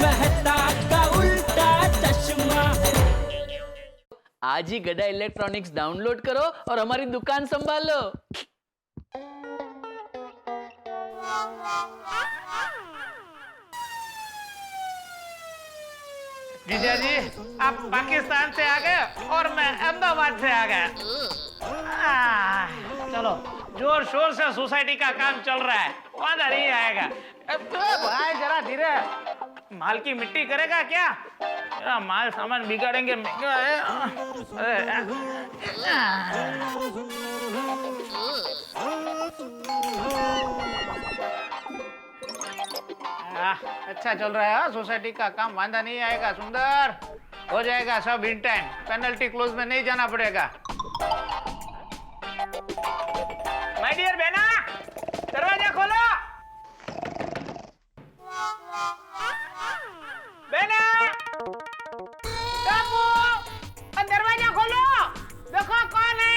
मेहता का उल्टा चश्मा। आज ही गदा इलेक्ट्रॉनिक्स डाउनलोड करो और हमारी दुकान संभालो। जीजा जी, आप पाकिस्तान से आ गए और मैं अहमदाबाद से आ गया। चलो, जोर शोर से सोसाइटी का काम चल रहा है, वादा नहीं आएगा। भाई जरा धीरे, माल की मिट्टी करेगा क्या? मेरा माल सामान बिगाड़ेंगे, महंगा है। अच्छा चल रहा है सोसाइटी का काम, वादा नहीं आएगा। सुंदर हो जाएगा सब इन टाइम, पेनल्टी क्लोज में नहीं जाना पड़ेगा। माय डियर बहना, दरवाजा खोलो। बहना, बाबू, दरवाजा खोलो, देखो कौन है।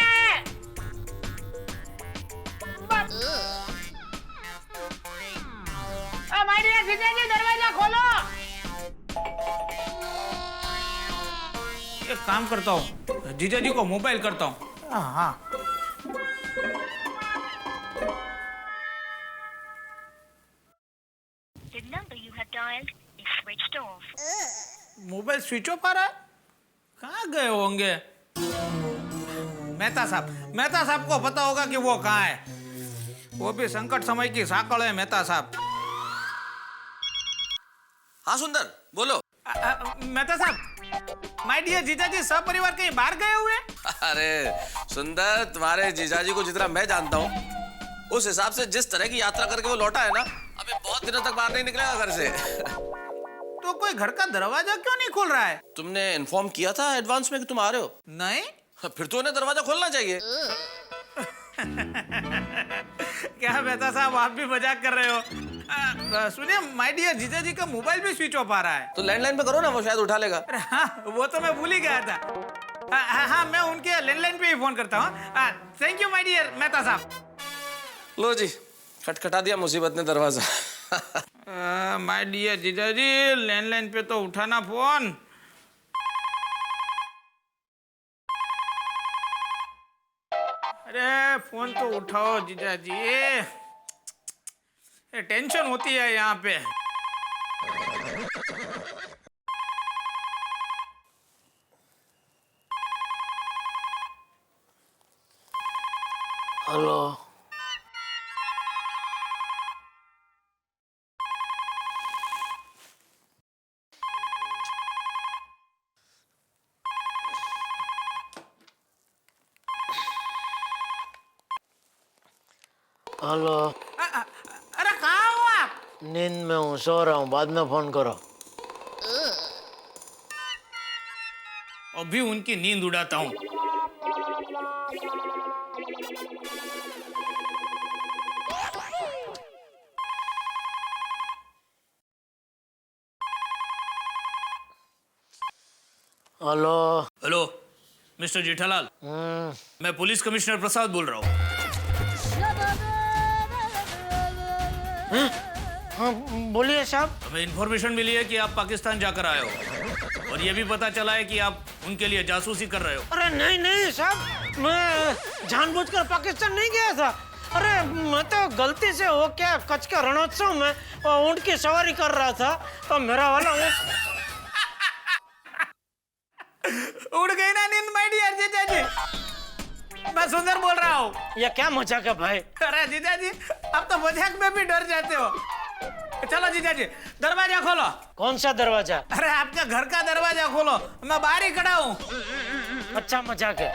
माय डियर जीजा जी, दरवाजा खोलो। एक काम करता हूँ, जीजा जी को मोबाइल करता हूँ। हाँ, मोबाइल स्विच ऑफ आ रहा है। कहाँ गए होंगे? मेहता साहब को पता होगा कि वो कहाँ है। वो भी संकट समय की साकड़ है मेहता साहब। हाँ सुंदर, बोलो। मेहता साहब, माय डियर जीजाजी सब परिवार कहीं बाहर गए हुए? अरे सुंदर, तुम्हारे जीजाजी को जितना मैं जानता हूँ, उस हिसाब से जिस तरह की यात्रा करके वो लौटा है ना, अभी बहुत दिनों तक बाहर नहीं निकलेगा घर से। तो कोई घर का दरवाजा क्यों नहीं खोल रहा है? तुमने इन्फॉर्म किया था एडवांस में कि तुम आ रहे हो? नहीं। फिर तो उन्हें दरवाजा खोलना चाहिए। क्या मेहता साहब, आप भी मजाक कर रहे हो? सुनिए, माय डियर जीजाजी का मोबाइल भी स्विच ऑफ आ रहा है। तो लैंडलाइन पे करो ना, वो शायद उठा लेगा। हाँ, वो तो मैं भूल ही गया था। हाँ, मैं उनके लैंडलाइन पे ही फोन करता हूँ। Thank you my dear Mehta साहब। लो जी, खटखटा दिया मुसीबत ने दरवाजा। माय डियर जीजाजी, लैंडलाइन पे तो उठाना फोन। अरे फोन तो उठाओ जीजाजी, ये टेंशन होती है यहाँ पे। Hello, hello. अरे कहाँ हो आप? नींद में हूँ, सो रहा हूँ, बाद में फोन करो। अभी उनकी नींद उड़ाता हूँ। हेलो। हेलो मिस्टर जेठालाल, मैं पुलिस कमिश्नर प्रसाद बोल रहा हूँ। हाँ, बोलिए साहब। हमें इन्फॉर्मेशन मिली है कि आप पाकिस्तान जाकर आए हो, और ये भी पता चला है कि आप उनके लिए जासूसी कर रहे हो। अरे नहीं साहब, मैं जानबूझकर पाकिस्तान नहीं गया था। अरे मैं तो गलती से हो क्या कच्छ का रणोत्सव में ऊंट की सवारी कर रहा था, तो मेरा वाला उड़ गई ना नींद माय डियर जीजाजी। मैं सुंदर बोल रहा हूँ। ये क्या मजाक है भाई? अरे जीजाजी, आप तो मजाक में भी डर जाते हो। चलो जीजाजी, दरवाजा खोलो। कौन सा दरवाजा? अरे आपके घर का दरवाजा खोलो, मैं बाहर ही खड़ा हूँ। अच्छा मजाक है।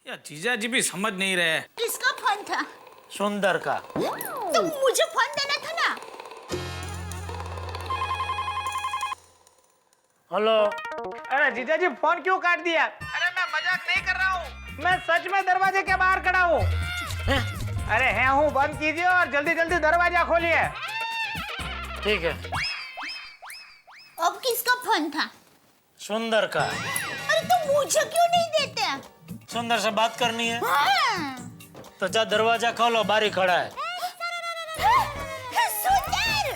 यार जीजाजी भी समझ नहीं रहे। किसका फोन था? सुंदर का। तो मुझे फोन देना था ना। हेलो। अरे जीजाजी फोन क्यों काट दिया? अरे मैं मजाक नहीं कर रहा हूँ, मैं सच में दरवाजे के बाहर खड़ा हूँ। अरे है हूँ, बंद कीजिए और जल्दी जल्दी दरवाजा खोलिए। ठीक है। अब किसका फोन था? सुंदर का। अरे तो मुझे क्यों नहीं देते? सुंदर से बात करनी है। हाँ। तो जा दरवाजा खोलो, बारी खड़ा है। सुंदर,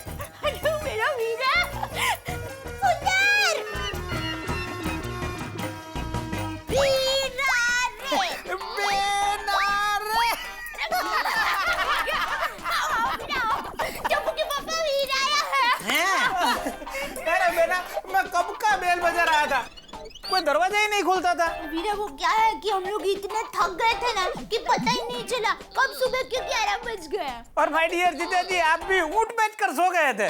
बोलता था। वीरा वो क्या है कि हम लोग इतने थक गए थे ना कि पता ही नहीं चला कब सुबह के 11 बज गए। और माय डियर जीजा जी, आप भी ऊँट बेचकर सो गए थे।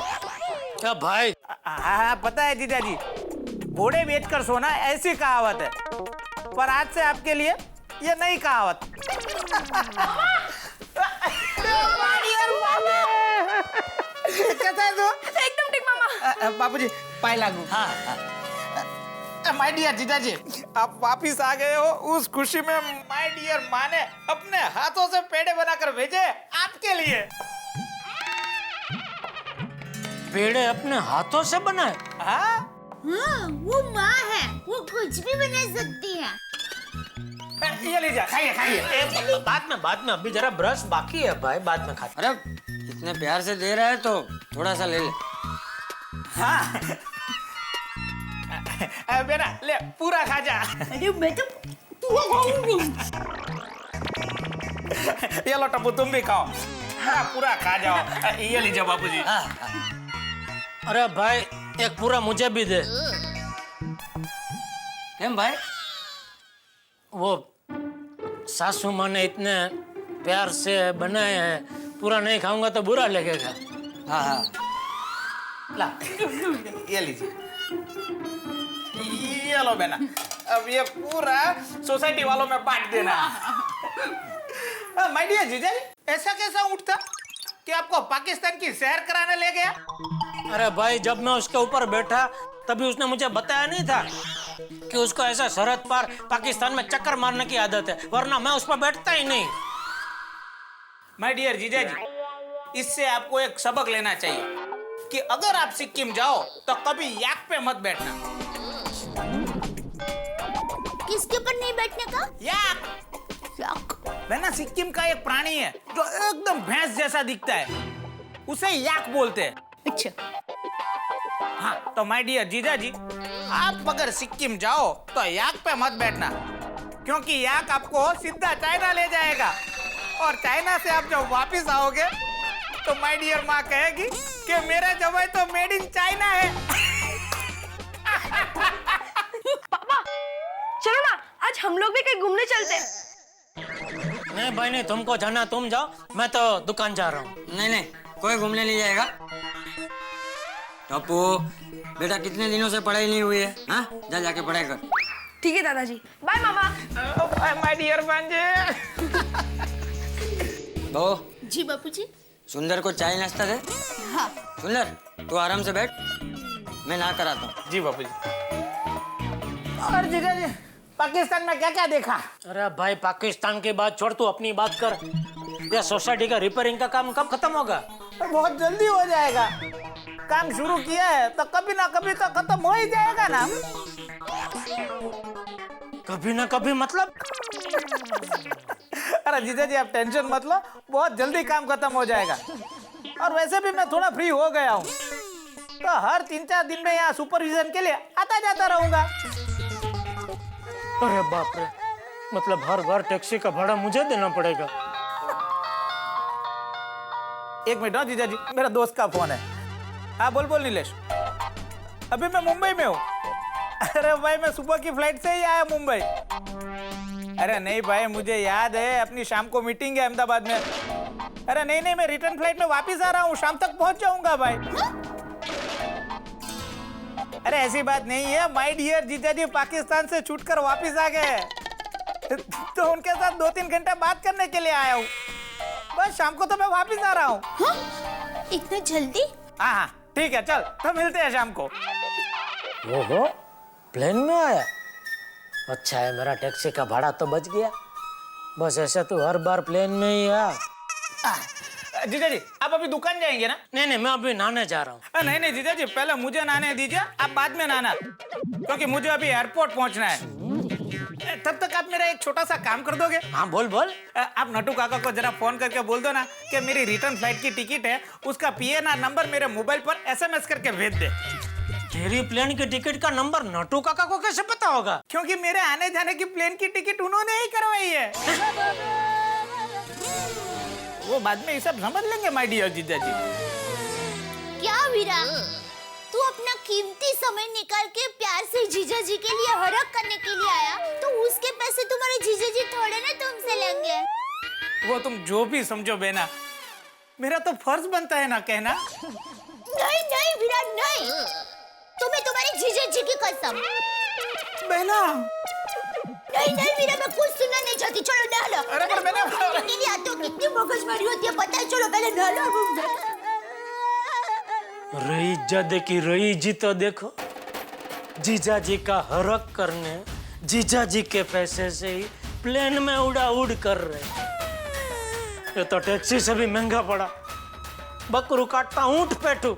क्या भाई? हाँ पता है जीजा जी, घोड़े बेचकर सोना ऐसी कहावत है, पर आज से आपके लिए ये नई कहावत। कैसा है तू? एकदम ठीक मामा। बाबूजी पाए लागू। हाँ माय डियर जीजा जी, आप वापिस आ गए हो। उस खुशी में माय डियर माँ ने अपने हाथों से पेड़े बनाकर भेजे आपके लिए। पेड़े अपने हाथों से बनाए? हाँ हाँ, वो माँ है, वो कुछ भी बना सकती है। ये लीजिए, खाइए खाइए। बाद में अभी जरा ब्रश बाकी है भाई, बाद में खाते। अरे इतने प्यार से दे रहा है तो थोड़ा सा ले ले। हाँ बेटा ले पूरा खा जा। अरे मैं तो पूरा खाऊंगी। ये लो टप्पू, तुम भी खाओ। हाँ पूरा खा जाओ। ये लीजिए बाबूजी। अरे भाई एक पूरा मुझे भी दे। एम भाई? वो सासू माँ ने इतने प्यार से बनाए हैं, पूरा नहीं खाऊंगा तो बुरा लगेगा। हाँ हाँ ला ये लीजिए। ये लो बेना, अब ये पूरा सोसाइटी वालों में बांट देना। माय डियर जीजा जी, ऐसा कैसा ऊँट था कि आपको पाकिस्तान की सैर कराने ले गया? अरे भाई जब मैं उसके ऊपर बैठा तभी उसने मुझे बताया नहीं था कि उसको ऐसा सरहद पार पाकिस्तान में चक्कर मारने की आदत है, वरना मैं उस पर बैठता ही नहीं। माय डियर जीजा जी, इससे आपको एक सबक लेना चाहिए कि अगर आप सिक्किम जाओ तो कभी याक पे मत बैठना। किसके ऊपर नहीं बैठने का? याक ना सिक्किम का एक प्राणी है जो एकदम भैंस जैसा दिखता है, उसे याक बोलते हैं। अच्छा। हाँ तो माय डियर जीजा जी, आप अगर सिक्किम जाओ तो याक पे मत बैठना, क्योंकि याक आपको सीधा चाइना ले जाएगा, और चाइना से आप जब वापिस आओगे तो माय डियर माँ कहेगी कि मेरा जवाई तो मेड इन चाइना है। पापा चलो ना, आज हम लोग भी कहीं घूमने चलते हैं। नहीं भाई नहीं, तुमको जाना तुम जाओ, मैं तो दुकान जा रहा हूँ। नहीं नहीं, कोई घूमने नहीं जाएगा। टप्पू बेटा कितने दिनों से पढ़ाई नहीं हुई है? हाँ जा जाके पढ़ाई कर। ठीक है दादाजी, बाय मामा। माय डियर भांजे। बहू जी बापूजी। सुंदर को चाय नाश्ता दे। हाँ। सुंदर तू आराम से बैठ, मैं ना कराता हूँ। जी बापूजी। और जीजा जी, पाकिस्तान में क्या क्या देखा? अरे भाई पाकिस्तान की बात छोड़, तू अपनी बात कर। ये सोसाइटी का रिपेयरिंग का काम कब खत्म होगा? बहुत जल्दी हो जाएगा। काम शुरू किया है तो कभी ना कभी तो खत्म हो ही जाएगा ना। कभी ना कभी मतलब? अरे जीजा जी आप टेंशन मत लो, बहुत जल्दी काम खत्म हो जाएगा। और वैसे भी मैं थोड़ा फ्री हो गया हूँ, तो हर 3-4 दिन में यहाँ सुपरविजन के लिए आता जाता रहूंगा। अरे बाप रे, मतलब हर बार टैक्सी का भाड़ा मुझे देना पड़ेगा? एक मिनट जीजा जी, मेरा दोस्त का फोन है। हाँ बोल नीलेश। अभी मैं मुंबई में हूँ। अरे भाई मैं सुबह की फ्लाइट से ही आया मुंबई। अरे नहीं भाई, मुझे याद है अपनी शाम को मीटिंग है अहमदाबाद में। अरे नहीं मैं रिटर्न फ्लाइट में वापस आ रहा हूँ, शाम तक पहुंच जाऊंगा भाई। अरे ऐसी बात नहीं है, माय डियर जीजा जी पाकिस्तान से छूटकर वापस आ गए, तो उनके साथ 2-3 घंटे बात करने के लिए आया हूँ। बस शाम को तो मैं वापस आ रहा हूँ। हाँ? इतना जल्दी? हाँ ठीक है, चल तो मिलते हैं शाम को। ओहो, प्लेन में आया? अच्छा है, मेरा टैक्सी का भाड़ा तो बच गया। बस ऐसे तो हर बार प्लेन में ही आ। जीजा जी आप अभी दुकान जाएंगे ना? नहीं मैं अभी नहाने जा रहा हूँ। नहीं जीजा जी, पहले मुझे नहाने दीजिए, आप बाद में नहाना, क्योंकि मुझे अभी एयरपोर्ट पहुंचना है। तब तक आप मेरा एक छोटा सा काम कर दोगे? हाँ बोल। आप नटू काका को जरा फोन करके बोल दो ना कि मेरी रिटर्न फ्लाइट की टिकट है, उसका PNR नंबर मेरे मोबाइल पर SMS करके भेज दे। तेरी प्लेन की टिकट का नंबर नटू काका को कैसे पता होगा? क्योंकि मेरे आने जाने की प्लेन की टिकट उन्होंने ही करवाई है। वो बाद में ये सब समझ लेंगे माय डियर जीजा जी। क्या वीरा, तू अपना कीमती समय निकाल के प्यार से जीजा जी के लिए हरक करने के लिए आया, तो उसके पैसे तुम्हारे जीजा जी थोड़े ना तुमसे लेंगे। वो तुम जो भी समझो बेना, मेरा तो फर्ज बनता है ना कहना। नहीं नहीं विराट नहीं, तुम्हें तुम्हारे जीजा जी की कसम। बेना नहीं नहीं वीरा, मैं कुछ सुनना नहीं चाहती, चलो नहा लो। अरे पर मैंने के लिए आते हो कितनी मगजमारी होती है पता है, चलो पहले नहा लो। रही जद की रही जी तो देखो, जीजा जी का हरक करने जीजा जी के पैसे से ही प्लेन में उड़ कर रहे। ये तो टैक्सी से भी महंगा पड़ा। बकरू काटता ऊंट पेटू।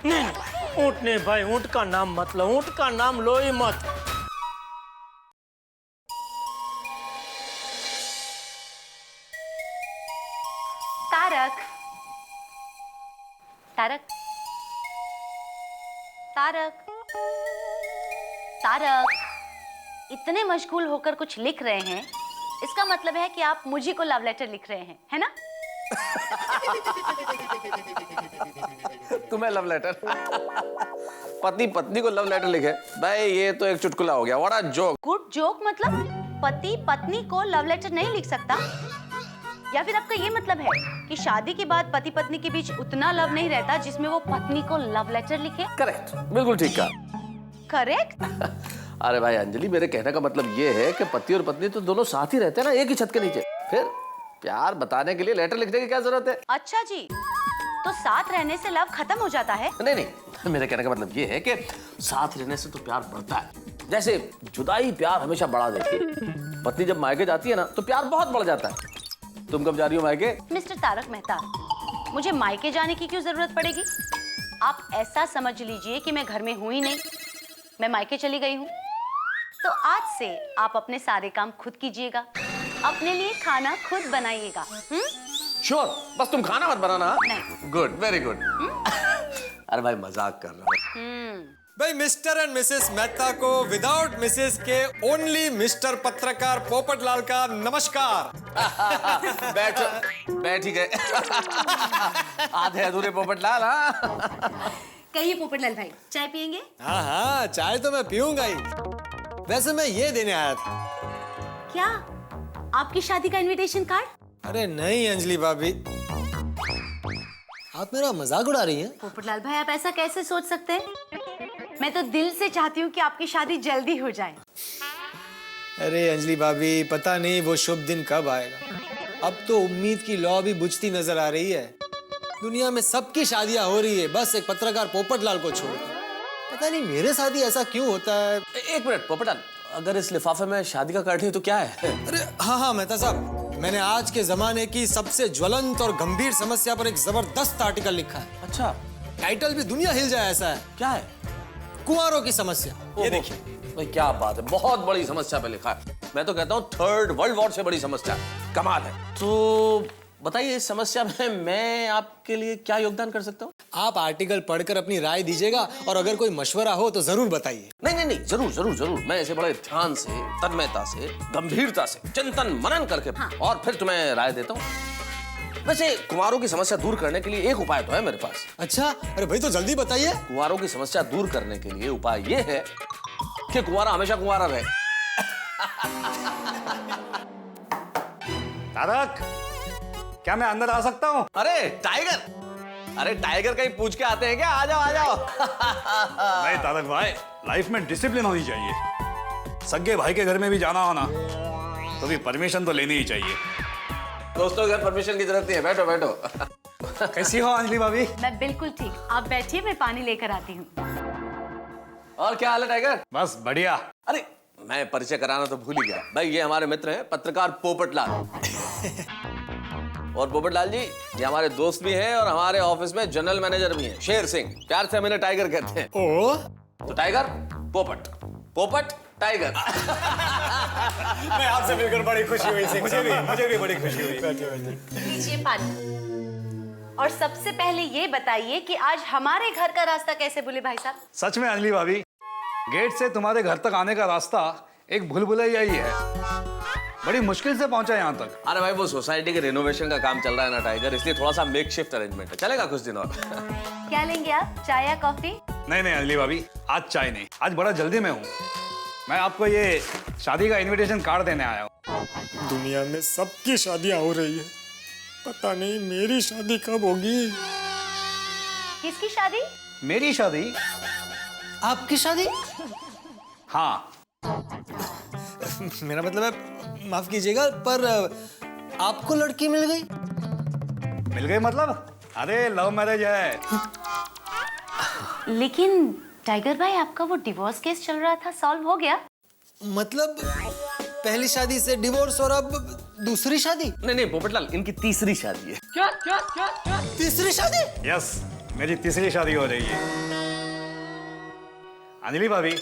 नहीं ऊंट नहीं भाई, ऊंट का नाम मत लो, ऊंट का नाम लो ही मत। तारक, तारक, तारक, तारक, इतने मशगूल होकर कुछ लिख रहे हैं, इसका मतलब है कि आप मुझे को लव लेटर लिख रहे हैं, है ना? तुम्हें लव लेटर? पति पत्नी को लव लेटर लिखे? भाई ये तो एक चुटकुला हो गया। What a joke. Good joke मतलब पति पत्नी को लव लेटर नहीं लिख सकता? या फिर आपका ये मतलब है कि शादी के बाद पति पत्नी के बीच उतना लव नहीं रहता जिसमें वो पत्नी को लव लेटर लिखे? करेक्ट, बिल्कुल ठीक कहा। करेक्ट? अरे भाई अंजलि, मेरे कहने का मतलब ये है कि पति और पत्नी तो दोनों साथ ही रहते हैं ना, एक ही छत के नीचे। फिर प्यार बताने के लिए लेटर लिखने की क्या जरूरत है? अच्छा जी, तो साथ रहने से लव खत्म हो जाता है? नहीं नहीं, मेरे कहने का मतलब ये है कि साथ रहने से तो प्यार बढ़ता है। जैसे जुदाई प्यार हमेशा बढ़ा देती है। पत्नी जब मायके जाती है ना तो प्यार बहुत बढ़ जाता है। तुम कब जा रही हो मायके? मिस्टर तारक मेहता, मुझे मायके जाने की क्यों जरूरत पड़ेगी? आप ऐसा समझ लीजिए कि मैं घर में हूं ही नहीं, मैं मायके चली गई हूँ। तो आज से आप अपने सारे काम खुद कीजिएगा, अपने लिए खाना खुद बनाइएगा। श्योर, बस तुम खाना मत बनाना। नहीं। Good, very good. अरे भाई मजाक कर रहा हूँ। भाई मिस्टर एंड मिसेस मेहता को विदाउट मिसेस के ओनली मिस्टर पत्रकार पोपटलाल का नमस्कार। बैठ ही गए। आधे अधूरे पोपटलाल। हाँ कहिए पोपटलाल भाई, चाय पियेंगे? हाँ हाँ, चाय तो मैं पीऊंगा ही। वैसे मैं ये देने आया था। क्या? आपकी शादी का इनविटेशन कार्ड? अरे नहीं अंजलि भाभी, आप मेरा मजाक उड़ा रही हैं। पोपटलाल भाई, आप ऐसा कैसे सोच सकते हैं? मैं तो दिल से चाहती हूँ कि आपकी शादी जल्दी हो जाए। अरे अंजलि भाभी, पता नहीं वो शुभ दिन कब आएगा। अब तो उम्मीद की लौ भी बुझती नजर आ रही है। दुनिया में सबकी शादियां हो रही है, बस एक पत्रकार पोपटलाल को छोड़। पता नहीं मेरे साथ ही ऐसा क्यों होता है। एक मिनट पोपटलाल, अगर इस लिफाफे में शादी का कार्ड है तो क्या है? अरे हाँ हाँ मेहता साहब, मैंने आज के जमाने की सबसे ज्वलंत और गंभीर समस्या पर एक जबरदस्त आर्टिकल लिखा है। अच्छा, टाइटल भी दुनिया हिल जाए ऐसा है। क्या है? कुंवारों की समस्या। ये देखिए भाई, क्या बात है, बहुत बड़ी समस्या पे लिखा है। मैं तो कहता हूँ थर्ड वर्ल्ड वॉर से बड़ी समस्या, कमाल है। तो बताइए, इस समस्या में मैं आपके लिए क्या योगदान कर सकता हूँ? आप आर्टिकल पढ़कर अपनी राय दीजिएगा और अगर कोई मशवरा हो तो जरूर बताइए। नहीं नहीं नहीं, जरूर जरूर जरूर। मैं ऐसे बड़े ध्यान से, तन्मयता से, गंभीरता से, चिंतन मनन करके और फिर तुम्हें राय देता हूँ। वैसे कुंवारों की समस्या दूर करने के लिए एक उपाय तो है मेरे पास। अच्छा, अरे भाई तो जल्दी बताइए। कुंवारों की समस्या दूर करने के लिए उपाय ये है कि कुंवारा हमेशा कुंवारा रहे। तारक, क्या मैं अंदर आ सकता हूँ? अरे टाइगर, अरे टाइगर कहीं पूछ के आते हैं क्या? आ जाओ आ जाओ। नहीं तारक भाई, लाइफ में डिसिप्लिन होनी चाहिए। सगे भाई के घर में भी जाना हो ना तो भी परमिशन तो लेनी ही चाहिए। दोस्तों घर परमिशन की जरूरत नहीं है, बैठो बैठो। कैसी हो अंजलि भाभी? मैं बिल्कुल ठीक, आप बैठिए, मैं पानी लेकर आती हूँ। और क्या हाल है टाइगर? बस बढ़िया। अरे मैं परिचय कराना तो भूल ही गया। भाई ये हमारे मित्र हैं पत्रकार पोपटलाल। और पोपटलाल जी ये हमारे दोस्त भी हैं और हमारे ऑफिस में जनरल मैनेजर भी हैं, शेर सिंह। प्यार से हम इन्हें टाइगर कहते हैं। ओ, तो टाइगर पोपट, पोपट टाइगर। मैं आपसे मिलकर बड़ी खुशी हुई। मुझे भी बड़ी खुशी हुई। लीजिए पानी। और सबसे पहले ये बताइए कि आज हमारे घर का रास्ता कैसे भूले भाई साहब? सच में अंजलि भाभी, गेट से तुम्हारे घर तक आने का रास्ता एक भूलभुलैया ही है। बड़ी मुश्किल से पहुंचा यहाँ तक। अरे भाई वो सोसाइटी के रिनोवेशन का काम चल रहा है ना टाइगर, इसलिए थोड़ा सा मेकशिफ्ट अरेंजमेंट है, चलेगा कुछ दिन और। क्या लेंगे आप, चाय या कॉफी? नहीं नहीं अंजलि भाभी, आज चाय नहीं, आज बड़ा जल्दी में हूँ। मैं आपको ये शादी का इनविटेशन कार्ड देने आया हूँ। दुनिया में सबकी शादियां हो रही है, पता नहीं मेरी शादी कब होगी। किसकी शादी? मेरी शादी? आपकी शादी? हाँ। मेरा मतलब है, माफ कीजिएगा, पर आपको लड़की मिल गई? मिल गई मतलब? अरे लव मैरिज है। लेकिन टाइगर भाई, आपका वो डिवोर्स केस चल रहा था, सॉल्व हो गया? मतलब पहली शादी से डिवोर्स और अब दूसरी शादी? नहीं नहीं पोपटलाल, इनकी तीसरी शादी है। क्या क्या क्या क्या? तीसरी शादी? यस, मेरी तीसरी शादी हो रही है। अंजलि भाभी,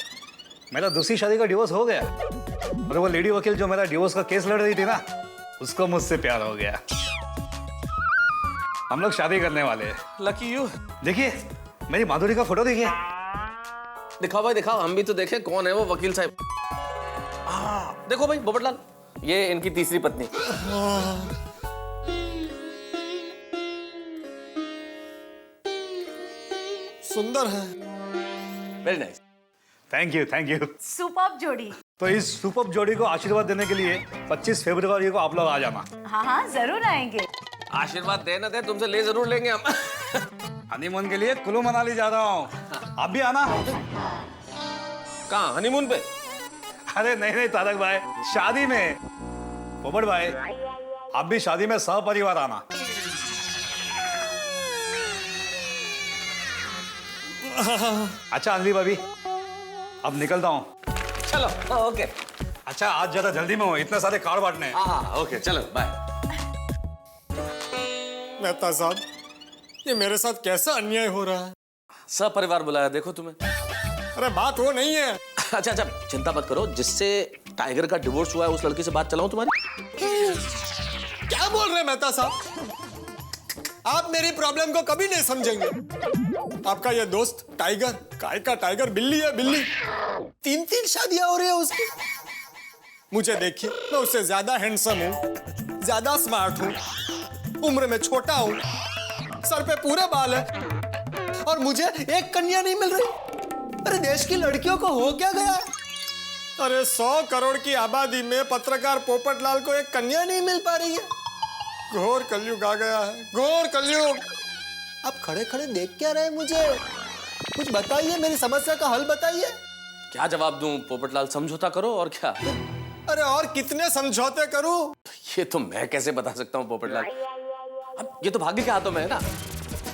मेरा दूसरी शादी का डिवोर्स हो गया और वो लेडी वकील जो मेरा डिवोर्स का केस लड़ रही थी ना, उसको मुझसे प्यार हो गया। हम लोग शादी करने वाले हैं। Lucky you. देखिए मेरी माधुरी का फोटो देखिए। दिखाओ भाई दिखाओ, हम भी तो देखें कौन है वो वकील साहब। देखो भाई पोपटलाल, ये इनकी तीसरी पत्नी। सुंदर है। Very nice. Thank you thank you. Superb जोड़ी। तो इस सुपर्ब जोड़ी को आशीर्वाद देने के लिए 25 फरवरी को आप लोग आ जाना। हाँ हाँ जरूर आएंगे। आशीर्वाद दे ना दे, तुमसे ले जरूर लेंगे हम। हनीमून के लिए कुल्लू मनाली जा रहा हूँ, आप भी आना। कहाँ हनीमून पे? अरे नहीं नहीं तारक भाई, शादी में। पोपट भाई, आप भी शादी में सपरिवार आना। अच्छा अंजलि भाभी, अब निकलता हूँ। चलो ओके। अच्छा आज ज्यादा जल्दी में हो, इतने सारे कार्ड बांटने हैं। हाँ ओके चलो बाय। मेहता साहब, ये मेरे साथ कैसा अन्याय हो रहा है? सब परिवार बुलाया देखो तुम्हें। अरे बात वो नहीं है। अच्छा अच्छा चिंता मत करो, जिससे टाइगर का डिवोर्स हुआ है उस लड़की से बात चलाऊं तुम्हारी। क्या बोल रहे हैं मेहता साहब? आप मेरी प्रॉब्लम को कभी नहीं समझेंगे। आपका ये दोस्त टाइगर, काय का टाइगर, बिल्ली है बिल्ली। 3 शादियां हो रही है उसकी। मुझे देखिए, मैं उससे ज्यादा हैंडसम हूँ, ज्यादा स्मार्ट हूँ, उम्र में छोटा हूँ, सर पे पूरे बाल है, और मुझे एक कन्या नहीं मिल रही। अरे देश की लड़कियों को हो क्या गया? अरे 100 करोड़ की आबादी में पत्रकार पोपटलाल को एक कन्या नहीं मिल पा रही है। घोर कलयुग आ गया है, घोर कलयुग। आप खड़े खड़े देख क्या रहे मुझे? कुछ बताइए, मेरी समस्या का हल बताइए। क्या जवाब दूं पोपटलाल, समझौता करो और क्या। अरे और कितने समझौते करूं? ये तो मैं कैसे बता सकता हूँ पोपटलाल, अब ये तो भाग्य के हाथों में है ना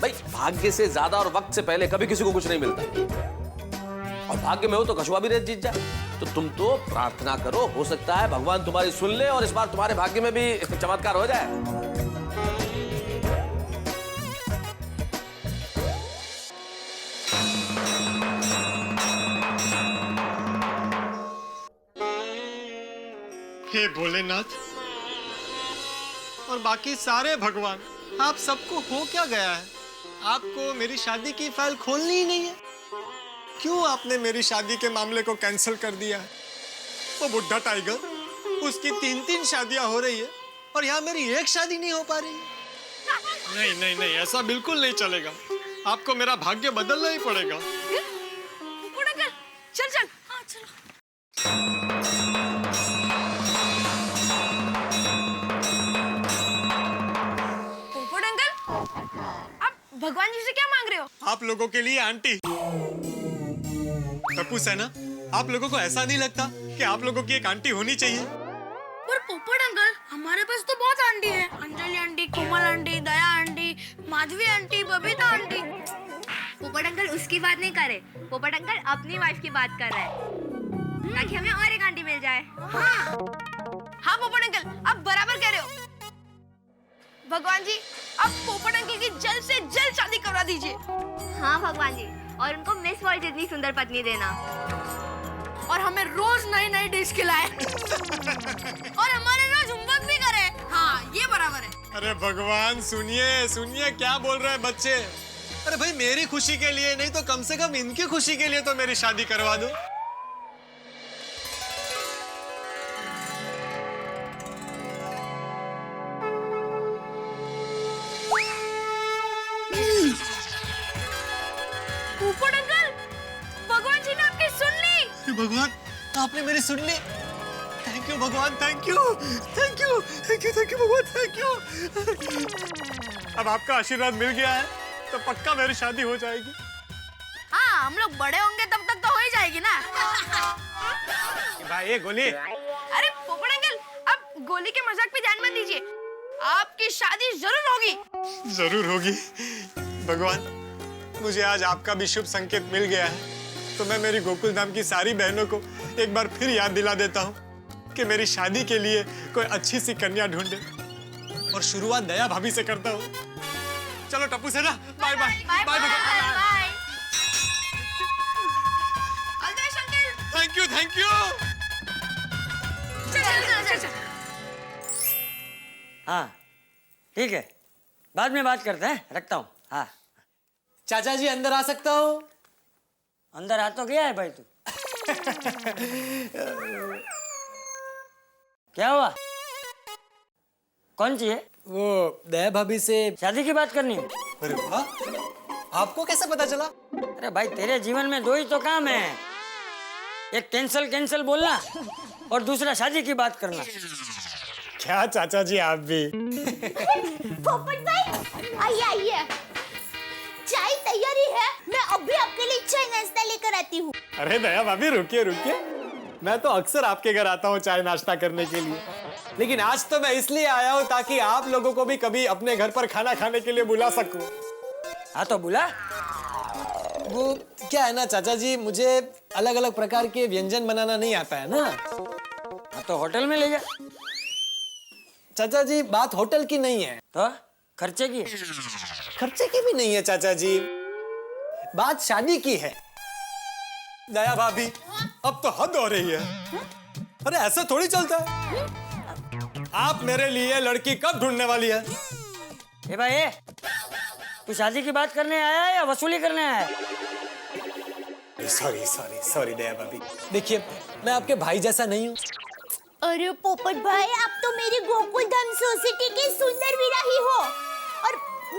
भाई। भाग्य से ज्यादा और वक्त से पहले कभी किसी को कुछ नहीं मिलता, और भाग्य में हो तो कछुआ भी रेत जीत जाए। तो तुम तो प्रार्थना करो, हो सकता है भगवान तुम्हारी सुन ले और इस बार तुम्हारे भाग्य में भी चमत्कार हो जाए। हे भोलेनाथ और बाकी सारे भगवान, आप सबको हो क्या गया है? आपको मेरी शादी की फाइल खोलनी ही नहीं है? क्यों आपने मेरी शादी के मामले को कैंसिल कर दिया है? वो बुढ़ा टाइगर, उसकी 3 शादियां हो रही है और यहाँ मेरी एक शादी नहीं हो पा रही है। नहीं नहीं नहीं, ऐसा बिल्कुल नहीं चलेगा। आपको मेरा भाग्य बदलना ही पड़ेगा। चल चल। हाँ चलो। पोपट अंकल, आप भगवान जी से क्या मांग रहे हो? आप लोगों के लिए आंटी। टप्पू सेना, आप लोगों को ऐसा नहीं लगता कि आप लोगों की एक आंटी होनी चाहिए? पर पोपट अंकल, हमारे पास तो बहुत आंटी है। Anjali aunty, Komal aunty, Daya aunty, Madhavi aunty, Babita aunty. Popat uncle उसकी बात नहीं कर रहे, पोपट अंकल अपनी वाइफ की बात कर रहे हैं, ताकि हमें और एक आंटी मिल जाए। हाँ पोपट अंकल, आप बराबर कह रहे हो। भगवान जी, आप पोपट अंकल की जल्द से जल्द शादी करवा दीजिए। हाँ भगवान जी, और उनको मिस वर्ल्ड जितनी सुंदर पत्नी देना, और हमें रोज नई नई डिश खिलाए और हमारे रोज होमवर्क भी करे। हाँ ये बराबर है। अरे भगवान, सुनिए सुनिए क्या बोल रहे हैं बच्चे। अरे भाई, मेरी खुशी के लिए नहीं तो कम से कम इनकी खुशी के लिए तो मेरी शादी करवा दो। भगवान, आपने मेरी सुन ली। थैंक यू भगवान, thank you, thank you, thank you, thank you भगवान, थैंक यू। अब आपका आशीर्वाद मिल गया है तो पक्का मेरी शादी हो जाएगी। हाँ, हम लोग बड़े होंगे तब तक तो हो ही जाएगी ना। भाई ये गोली। अरे पोपट अंकल, आप गोली के मजाक पे ध्यान मत दीजिए। आपकी शादी जरूर होगी। जरूर होगी। भगवान, मुझे आज आपका भी शुभ संकेत मिल गया है, तो मैं मेरी गोकुल धाम की सारी बहनों को एक बार फिर याद दिला देता हूँ कि मेरी शादी के लिए कोई अच्छी सी कन्या ढूंढे। और शुरुआत दया भाभी से करता हूँ। चलो Tappu Sena, bye bye bye bye. Thank you, thank you. चल। हाँ ठीक है, बाद में बात करते हैं, रखता हूँ। हाँ चाचा जी अंदर आ सकता हूँ? अंदर आ तो गया है भाई तू। क्या हुआ? कौन सी है? वो दया भाभी से शादी की बात करनी है। अरे वाह, आपको कैसे पता चला? अरे भाई तेरे जीवन में दो ही तो काम है, एक कैंसल बोलना और दूसरा शादी की बात करना। क्या चाचा जी आप भी। पोपट भाई, आइए। चाय तैयारी है, मैं अभी आपके लिए चाय नाश्ता लेकर आती हूँ। अरे दया भाभी रुकिए, मैं तो अक्सर आपके घर आता हूँ चाय नाश्ता करने के लिए, लेकिन आज तो मैं इसलिए आया हूँ ताकि आप लोगों को भी कभी अपने घर पर खाना खाने के लिए बुला सकूं। हाँ तो बुला। वो क्या है ना चाचा जी, मुझे अलग अलग प्रकार के व्यंजन बनाना नहीं आता है ना। हाँ तो होटल में ले जा। चाचा जी बात होटल की नहीं है, तो खर्चे की? खर्चे की भी नहीं है चाचा जी, बात शादी की है। दया भाभी अब तो हद हो रही है। अरे ऐसा थोड़ी चलता है। आप मेरे लिए लड़की कब ढूंढने वाली है? ए भाई, तू शादी की बात करने आया है या वसूली करने आया है? सॉरी दया भाभी, देखिए मैं आपके भाई जैसा नहीं हूँ। अरे पोपट भाई, आप तो मेरी गोकुल धाम सोसाइटी की सुंदर वीरा ही हो, और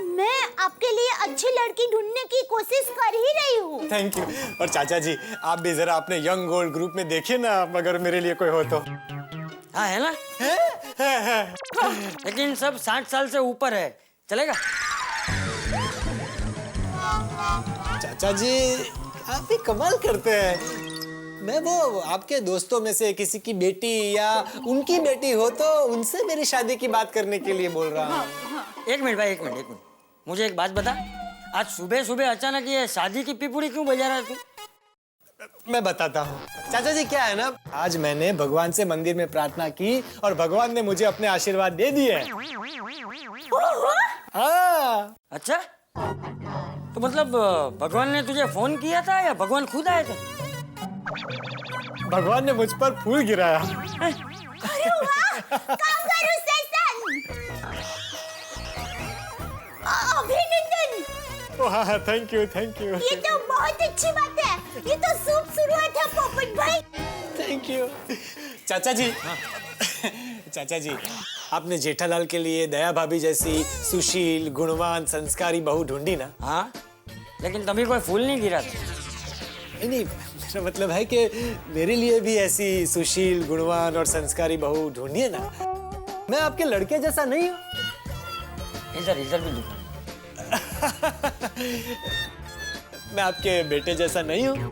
मैं आपके लिए अच्छी लड़की ढूंढने की कोशिश कर ही रही हूँ। Thank you. और चाचा जी आप भी जरा अपने यंग गोल्ड ग्रुप में देखिए ना, अगर मेरे लिए कोई हो तो। हाँ है ना? है। लेकिन सब 60 साल से ऊपर है, चलेगा? चाचा जी आप भी कमाल करते हैं। मैं वो आपके दोस्तों में से किसी की बेटी या उनकी बेटी हो तो उनसे मेरी शादी की बात करने के लिए बोल रहा हूँ। एक मिनट भाई, एक मिनट। मुझे एक बात बता, आज सुबह सुबह अचानक ये शादी की पिपुड़ी क्यों बजा रहा है तू? मैं बताता हूँ चाचा जी, क्या है ना, आज मैंने भगवान से मंदिर में प्रार्थना की और भगवान ने मुझे अपने आशीर्वाद दे दिए। हाँ। अच्छा, तो मतलब भगवान ने तुझे फोन किया था या भगवान खुद आए थे? भगवान ने मुझ पर फूल गिराया। अरे वाह, कांगारू सेशन। अभिनंदन। हाँ, थैंक यू। ये तो बहुत अच्छी बात है, ये तो शुभ शुरुआत है पोपट भाई। Thank you. चाचा जी, चाचा जी आपने जेठालाल के लिए दया भाभी जैसी सुशील, गुणवान, संस्कारी बहू ढूंढी ना? हाँ, लेकिन तभी कोई फूल नहीं गिरा था। नहीं, मेरा मतलब है कि मेरे लिए भी ऐसी सुशील, गुणवान और संस्कारी बहू ढूंढिए ना। मैं आपके लड़के जैसा नहीं हूँ। इधर भी देख। मैं आपके बेटे जैसा नहीं हूँ।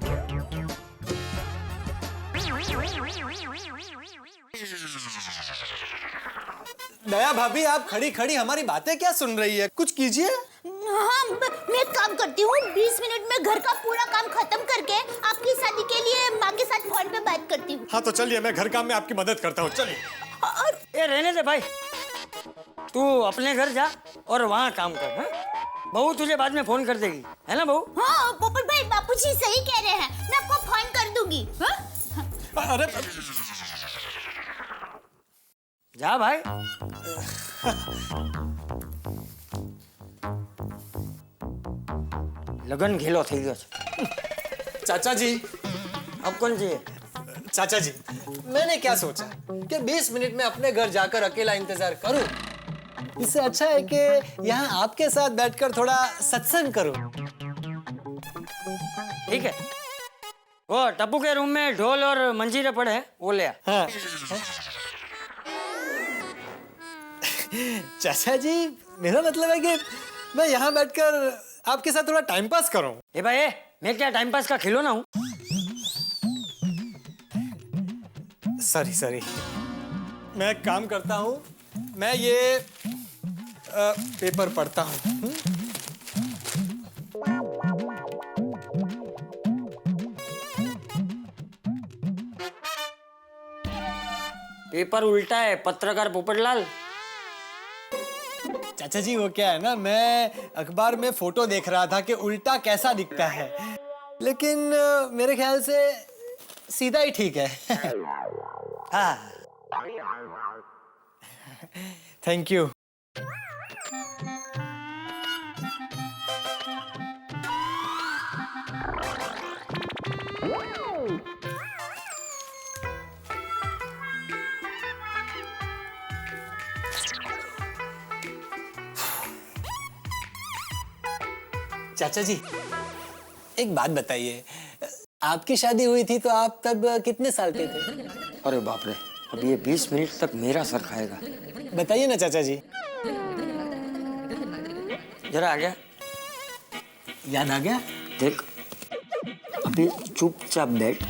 दया भाभी आप खड़ी खड़ी हमारी बातें क्या सुन रही है? कुछ कीजिए। हाँ, मैं काम करती हूँ। 20 मिनट में घर का पूरा काम खत्म करके आपकी शादी के लिए माँ के साथ फोन पे बात करती हूँ। हाँ तो चलिए, मैं घर काम में आपकी मदद करता हूँ। चलिए। ए रहने दे भाई, तू अपने घर जा और वहाँ काम कर। हाँ? बहू तुझे बाद में फोन कर देगी, है ना बहू? हाँ पोपट भाई, बापूजी सही कह रहे हैं, मैं आपको फोन कर दूंगी। हाँ? अरे जा भाई। लगन घेलो થઈ ગયો છે। चाचा जी, अब कौन चाहिए? चाचा जी मैंने क्या सोचा कि 20 मिनट में अपने घर जाकर अकेला इंतजार करूं, इससे अच्छा है कि यहाँ आपके साथ बैठकर थोड़ा सत्संग करूं। ठीक है, वो टप्पू के रूम में ढोल और मंजीरे पड़े हैं, वो ले आ। हाँ। चाचा जी, मेरा मतलब है कि मैं यहाँ बैठकर आपके साथ थोड़ा टाइम पास करूं। ए भाई, मैं क्या टाइम पास का खिलौना हूँ? सॉरी, मैं एक काम करता हूँ, मैं ये पेपर पढ़ता हूँ। पेपर उल्टा है, पत्रकार पोपटलाल। चाचा जी, वो क्या है ना, मैं अखबार में फोटो देख रहा था कि उल्टा कैसा दिखता है, लेकिन मेरे ख्याल से सीधा ही ठीक है। हाँ, थैंक यू। चाचा जी, एक बात बताइए, आपकी शादी हुई थी तो आप तब कितने साल के थे? अरे बाप रे, अब ये 20 मिनट तक मेरा सर खाएगा। बताइए ना चाचा जी। जरा आ गया, याद आ गया? देख, अभी चुपचाप बैठ,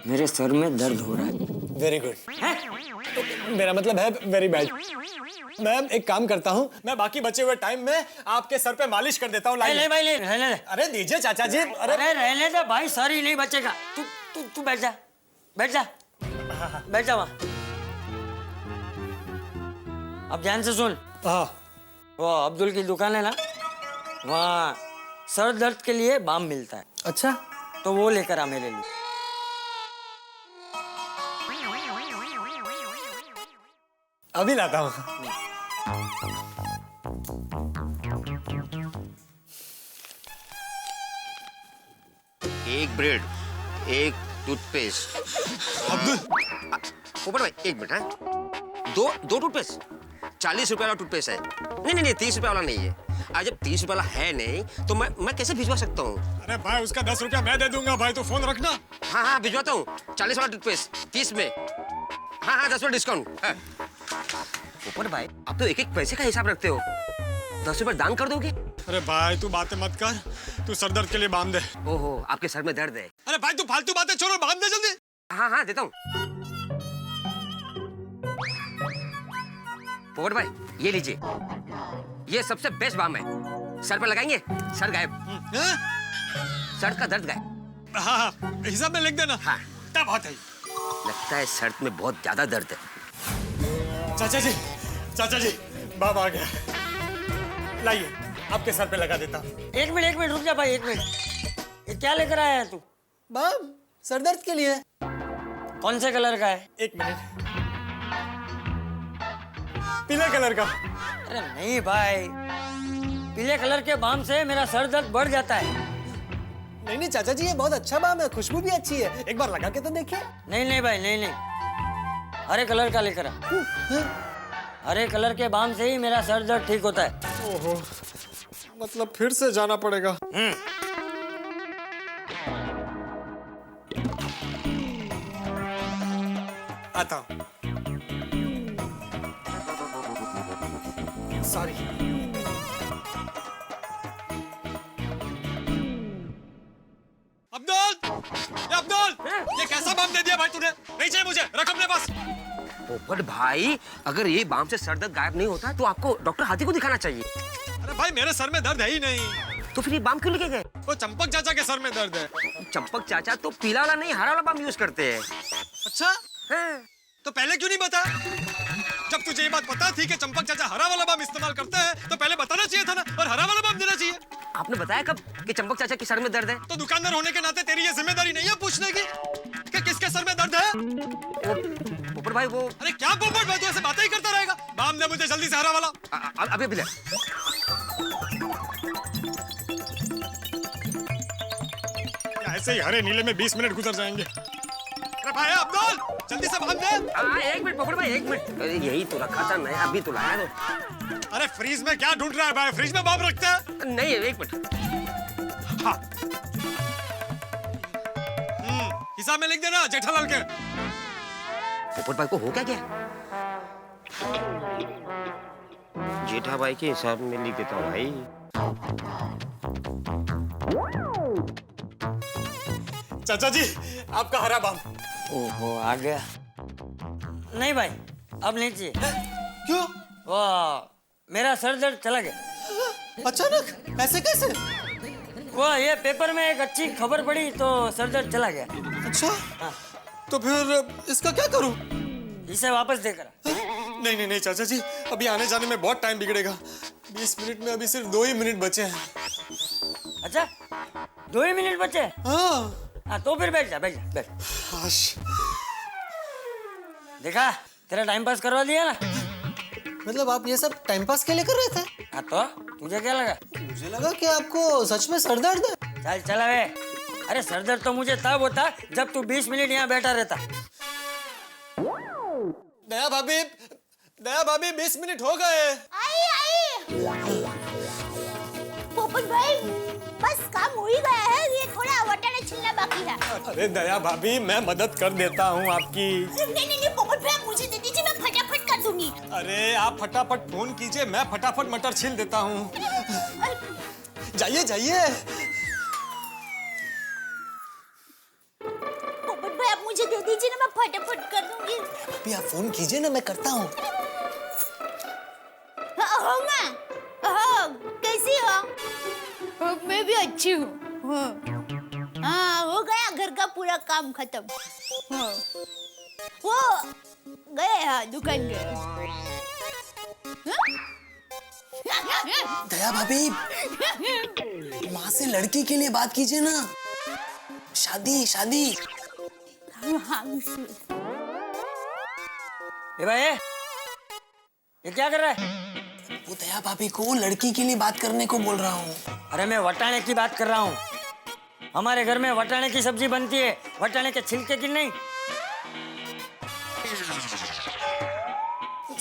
मेरे सर में दर्द हो रहा है। Very good. मेरा मतलब है वेरी बैड। मैं एक काम करता हूँ, मैं बाकी बचे हुए टाइम में आपके सर पे मालिश कर देता हूँ। ले भाई, ले रहने दे। अरे दीजिए चाचा जी। अरे रहने दे भाई, सर ही नहीं बचेगा। तू बैठ जा, बैठ जा, बैठ जा वहाँ। अब ध्यान से सुन। हाँ। वो अब्दुल की दुकान है ना, वहाँ सर दर्द के लिए बाम मिलता है। अच्छा, तो वो लेकर आ मेरे लिए। अभी लाता हूँ। एक ब्रेड, एक टूथपेस्ट। अब्दुल, ऊपर भाई एक मिनट है। दो टूथपेस्ट, 40 रुपए वाला टूथपेस्ट है। नहीं 30 रुपए वाला नहीं है। आज जब 30 रुपए वाला है नहीं तो मैं कैसे भिजवा सकता हूँ? अरे भाई, उसका 10 रुपया मैं दे दूंगा भाई, तो फोन रखना। हाँ भिजवाता हूँ। 40 वाला टूथपेस्ट 30 में। हाँ 10% डिस्काउंट। ऊपर भाई, आप तो एक पैसे का हिसाब रखते हो। 10 रुपए दान कर दोगे? अरे भाई, तू बातें मत कर, तू सर दर्द के लिए बाम दे। ओहो, आपके सर में दर्द है। अरे भाई, तू फालतू बातें छोड़ो, बाम दे जल्दी। हाँ देता हूँ। पोपट भाई, ये लीजिए, ये सबसे बेस्ट बाम है। सर पे लगाएंगे, सर गायब। सर का दर्द गायब। हाँ, हिसाब में लिख देना। हाँ, क्या बात है? लगता है सर में बहुत ज्यादा दर्द है। चाचा जी, बाम आ गया। लाइए, आपके सर पे लगा देता हूँ। एक मिनट रुक जा भाई, एक मिनट। ये क्या लेकर आया है तू? बाम, सर दर्द के लिए। कौन से कलर का है? एक मिनट। पीले कलर का। अरे नहीं भाई, पीले कलर के बाम से मेरा सर दर्द बढ़ जाता है। नहीं चाचा जी, ये बहुत अच्छा बाम है, खुशबू भी अच्छी है, एक बार लगा के तो देखिए। नहीं भाई, नहीं, हरे कलर का लेकर आ। हरे कलर के बाम से ही मेरा सर दर्द ठीक होता है। ओहो, मतलब फिर से जाना पड़ेगा। आता हूँ। सॉरी। अब्दुल, ये कैसा बाम दे दिया भाई तूने? नहीं चाहिए मुझे, रख अपने पास। पोपट भाई, अगर ये बाम से सर दर्द गायब नहीं होता तो आपको डॉक्टर हाथी को दिखाना चाहिए। अरे भाई, मेरे सर में दर्द है ही नहीं। तो फिर ये बाम क्यों लेके गए? वो चंपक चाचा के सर में दर्द है। चंपक चाचा तो पीला वाला नहीं, हरा वाला बाम यूज करते हैं। अच्छा? हाँ। तो पहले क्यों नहीं बताया? जब तुझे ये बात पता थी कि चंपक चाचा हरा वाला बाम इस्तेमाल करते हैं, तो पहले बताना चाहिए था ना, और हरा वाला बाम देना चाहिए। आपने बताया कब कि चंपक चाचा के सर में दर्द है? तो दुकानदार होने के नाते तेरी ये जिम्मेदारी नहीं है पूछने की कि किसके सर में दर्द है? पोपट भाई वो। अरे क्या पोपट भाई, तू ऐसे बातें ही करता रहेगा। बाम दे मुझे जल्दी से हरा वाला। अभी ले। ऐसे ही हरे नीले में 20 मिनट गुजर जाएंगे। अरे भाई अब्दुल, जल्दी से बाम दे। एक मिनट पोपट भाई, एक मिनट। अरे यही तो रखा था, मैं अभी तो लाया तो। अरे फ्रीज में क्या ढूंढ रहा है भाई? फ्रिज में बाम रखते हैं? नहीं, एक मिनट। हाँ। हिसाब में लिख देना जेठालाल के। पोपट भाई को हो क्या जेठा भाई के हिसाब में लिख देता हूँ भाई। चाचा जी आपका हरा बाम। ओहो आ गया। नहीं भाई अब नहीं चाहिए। क्यों? वो मेरा सर दर्द चला गया। अचानक ऐसे कैसे? वो ये पेपर में एक अच्छी खबर पड़ी तो सर दर्द चला गया। अच्छा तो फिर इसका क्या करूं? इसे वापस देकर। नहीं नहीं नहीं चाचा जी, अभी आने जाने में बहुत टाइम बिगड़ेगा। 20 मिनट में अभी सिर्फ 2 ही मिनट बचे हैं। अच्छा 2 ही मिनट बचे? हाँ तो फिर बैठ जा बैठ जा बैठ। देखा तेरा टाइम पास करवा दिया ना। मतलब आप ये सब टाइम पास के लिए कर रहे थे? हाँ तो तुझे क्या लगा? मुझे लगा कि आपको सच में सर दर्द है। चल चला वे। अरे सर दर्द तो मुझे तब होता जब तू 20 मिनट यहाँ बैठा रहता। दया भाभी 20 मिनट हो गए। आई पोपट भाई बस काम हो ही गया है, ये थोड़ा वटाना छिलना बाकी है। अरे दया भाभी मैं मदद कर देता हूँ आपकी। नहीं पोपट भाई मुझे दे दीजिए, मैं फटाफट कर दूंगी। अरे आप फटाफट फोन कीजिए, मैं फटाफट मटर छील देता हूँ। जाइए जाइए। पोपट भाई आप मुझे दे दीजिए ना, मैं फटाफट कर दूंगी। अभी आप फोन कीजिए ना, मैं करता हूँ। कैसी हो? मैं भी अच्छी हूँ। हाँ हो गया घर का पूरा काम खत्म। वो गए हाँ दुकान गए। दया भाभी माँ से लड़की के लिए बात कीजिए ना। शादी शादी। ए भाई ये क्या कर रहा है? वो दया भाभी को लड़की के लिए बात करने को बोल रहा हूँ। अरे मैं वटाने की बात कर रहा हूँ। हमारे घर में वटाने की सब्जी बनती है, वटाने के छिलके की नहीं।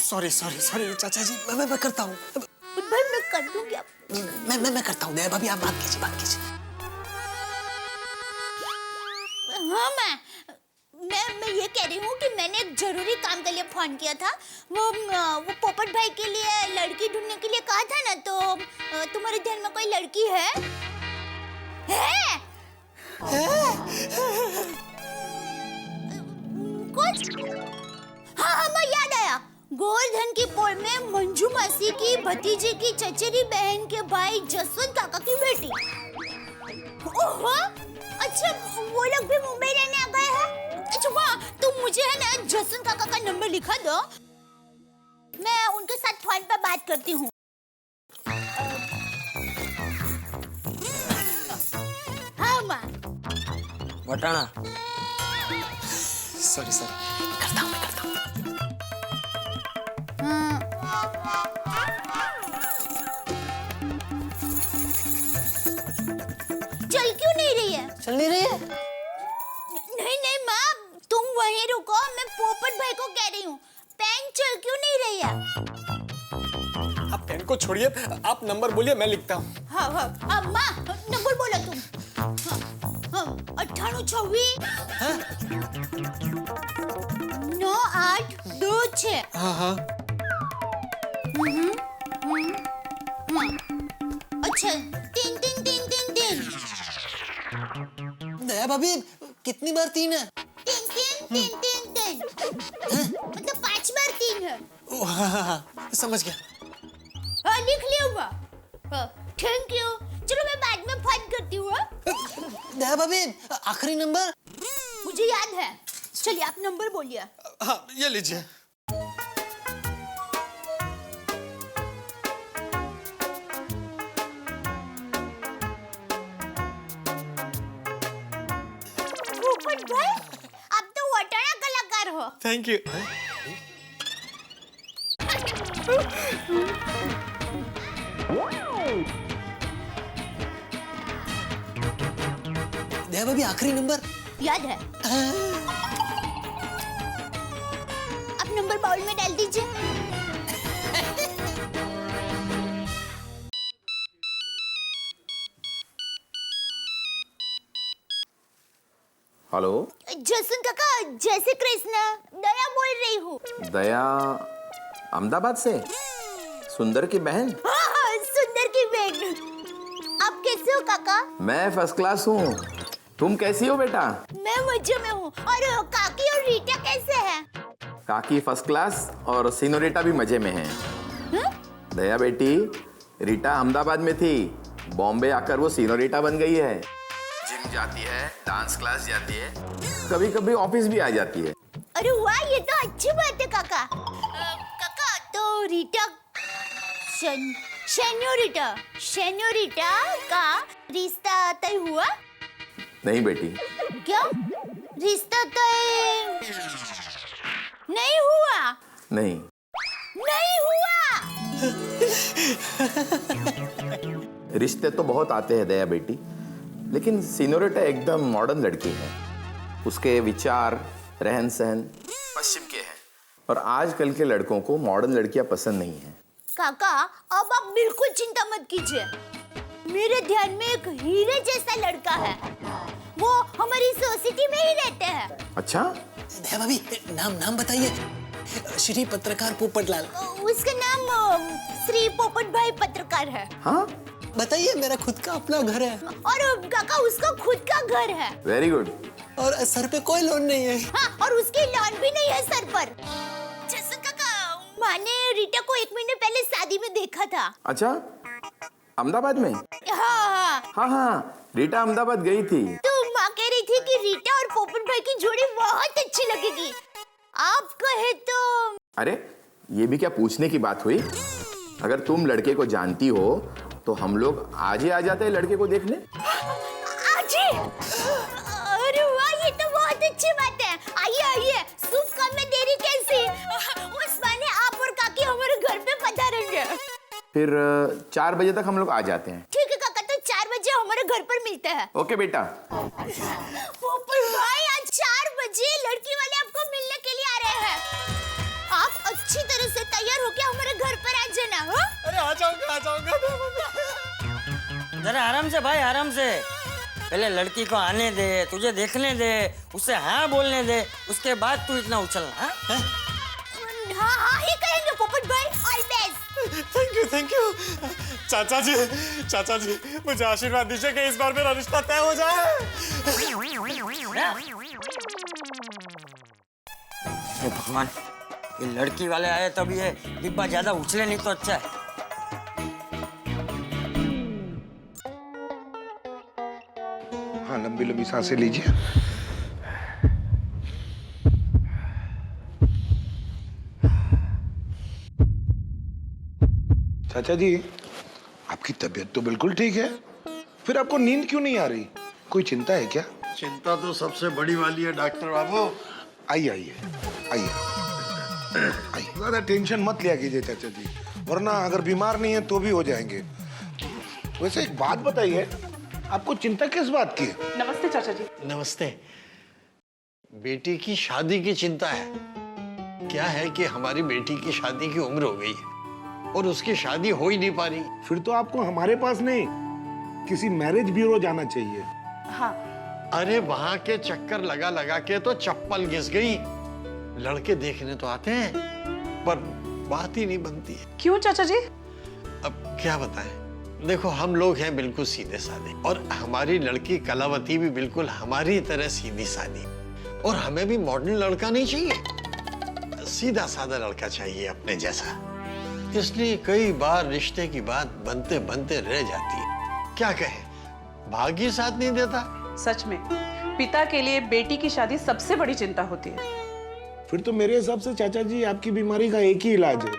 सॉरी चाचा जी, मैं करता हूँ। भाई मैं कर दूंगी। मैं करता हूँ। दया भाभी आप बात कीजिए। हाँ मैं ये कह रही हूँ कि मैंने एक जरूरी काम के लिए फोन किया था। वो पोपट भाई के लिए लड़की ढूंढने के लिए कहा था ना, तो तुम्हारे ध्यान में कोई लड़की है? कुछ? हाँ मैं याद आया, गोवर्धन की पोल में मंजू मासी की भतीजे की चचेरी बहन के भाई जसवंत काका की बेटी। ओहो अच्छा वो लोग भी मुंबई रहने आ गए हैं। अच्छा वाह, तुम मुझे है ना जसवंत काका का नंबर लिखा दो, मैं उनके साथ फोन पर बात करती हूँ। हाँ माँ। वटाना। सॉरी करता हूँ। चल क्यों नहीं रही है? चल नहीं रही है? नहीं माँ तुम वहीं रुको, मैं पोपट भाई को कह रही हूँ। पेन चल क्यों नहीं रही है? आप पेन को छोड़िए, आप नंबर बोलिए, मैं लिखता हूँ। हाँ अब माँ नंबर बोलो तुम। 9826 9826। हाँ अच्छा 3 दया भाभी कितनी बार 3 है? 3 मतलब 5 बार 3 है। हाँ, समझ गया। हाँ लिख लिया माँ। Thank you. चलो मैं बाद में फोन करती हूँ। दया भाभी आखिरी नंबर मुझे याद है। चलिए आप नंबर बोलिए। हाँ ये लीजिए। पोपट भाई आप तो वटाना कलाकार हो। Thank you. दया भाभी आखिरी नंबर याद है? आप नंबर बाउल में डाल दीजिए। हेलो जसवंत काका, जय श्री कृष्ण, दया बोल रही हूँ। दया अहमदाबाद से? सुंदर की बहन? हाँ, सुंदर की बहन। आप कैसे हो काका? मैं फर्स्ट क्लास हूँ। तुम कैसी हो बेटा? मैं मजे में हूँ। और काकी और रीटा कैसे हैं? काकी फर्स्ट क्लास और सिनोरिटा भी मजे में है। दया बेटी, रीटा अहमदाबाद में थी, बॉम्बे आकर वो सिनोरिटा बन गई है। जिम जाती है, डांस क्लास जाती है, कभी कभी ऑफिस भी आ जाती है। अरे वाह, ये तो अच्छी बात है काका। काका तो रीटा शेन्योरिटा का रिश्ता तय हुआ? नहीं बेटी। क्या रिश्ता तय नहीं हुआ? नहीं हुआ। रिश्ते तो बहुत आते हैं दया बेटी, लेकिन सिनोरिटा एकदम मॉडर्न लड़की है। उसके विचार, रहन सहन पश्चिम के हैं, और आजकल के लड़कों को मॉडर्न लड़कियां पसंद नहीं है। काका अब आप बिल्कुल चिंता मत कीजिए, मेरे ध्यान में एक हीरे जैसा लड़का है, वो हमारी सोसाइटी में ही रहते हैं। अच्छा? दया भाभी, नाम बताइए। श्री पत्रकार पोपटलाल। उसका नाम श्री पोपट भाई पत्रकार है। हाँ? बताइए, मेरा खुद का अपना घर है। और काका उसका खुद का घर है। Very good. और सर पे कोई लोन नहीं है। हाँ, और उसकी लोन भी नहीं है सर पर। जैसे काका, माँ ने रीटा को 1 महीने पहले शादी में देखा था। अच्छा, अहमदाबाद में? हाँ, रीटा अहमदाबाद गई थी। तो माँ कह रही थी कि रीटा और पोपट भाई की जोड़ी बहुत अच्छी लगेगी। आप कहे तो। अरे ये भी क्या पूछने की बात हुई? अगर तुम लड़के को जानती हो तो हम लोग आज ही आ जाते हैं लड़के को देखने। आज ही? अरे वाह, ये तो बहुत अच्छी बात है। आइए, शुभ काम में देरी कैसी? उस बहाने आप और काकी हमारे घर पे पधारेंगे। फिर 4 बजे तक हम लोग आ जाते हैं। ठीक है काका, तो 4 बजे हमारे घर पर मिलते हैं। ओके बेटा। पोपट भाई, आज 4 बजे लड़की वाले आपको मिलने के लिए आ रहे हैं। आप अच्छी तरह से तैयार होके हमारे घर पर आ जाना। हाँ? अरे आ जाऊंगा। जरा आराम से भाई, आराम से। पहले लड़की को आने दे, तुझे देखने दे, उसे हाँ बोलने दे, उसके बाद तू इतना उछलना। हाँ ही कहेंगे पोपट भाई। All best. Thank you. चाचा जी, मुझे आशीर्वाद दीजिए कि इस बार मेरा रिश्ता तय हो जाए। भगवान, ये लड़की वाले आए तब ये डिब्बा ज्यादा उछले नहीं तो अच्छा है। हाँ, लंबी सांसें लीजिए। चाचा जी, आपकी तबीयत तो बिल्कुल ठीक है, फिर आपको नींद क्यों नहीं आ रही? कोई चिंता है क्या? चिंता तो सबसे बड़ी वाली है डॉक्टर बाबू। आइए। ज्यादा टेंशन मत लिया कीजिए चाचा जी, वरना अगर बीमार नहीं है तो भी हो जाएंगे। वैसे एक बात बताइए, आपको चिंता किस बात की है? नमस्ते चाचा जी। नमस्ते। बेटी की शादी की चिंता है। क्या है कि हमारी बेटी की शादी की उम्र हो गई है और उसकी शादी हो ही नहीं पा रही। फिर तो आपको हमारे पास नहीं, किसी मैरिज ब्यूरो जाना चाहिए। हाँ। अरे वहां के चक्कर लगा के तो चप्पल घिस गई। लड़के देखने तो आते हैं पर बात ही नहीं बनती है। क्यों चाचा जी? अब क्या बताएं, देखो हम लोग हैं बिल्कुल सीधे साधे, और हमारी लड़की कलावती भी बिल्कुल हमारी तरह सीधी सादी, और हमें भी मॉडर्न लड़का नहीं चाहिए, सीधा साधा लड़का चाहिए अपने जैसा। इसलिए कई बार रिश्ते की बात बनते बनते रह जाती है। क्या कहें, भाग्य साथ नहीं देता। सच में पिता के लिए बेटी की शादी सबसे बड़ी चिंता होती है। फिर तो मेरे हिसाब से चाचा जी आपकी बीमारी का एक ही इलाज है,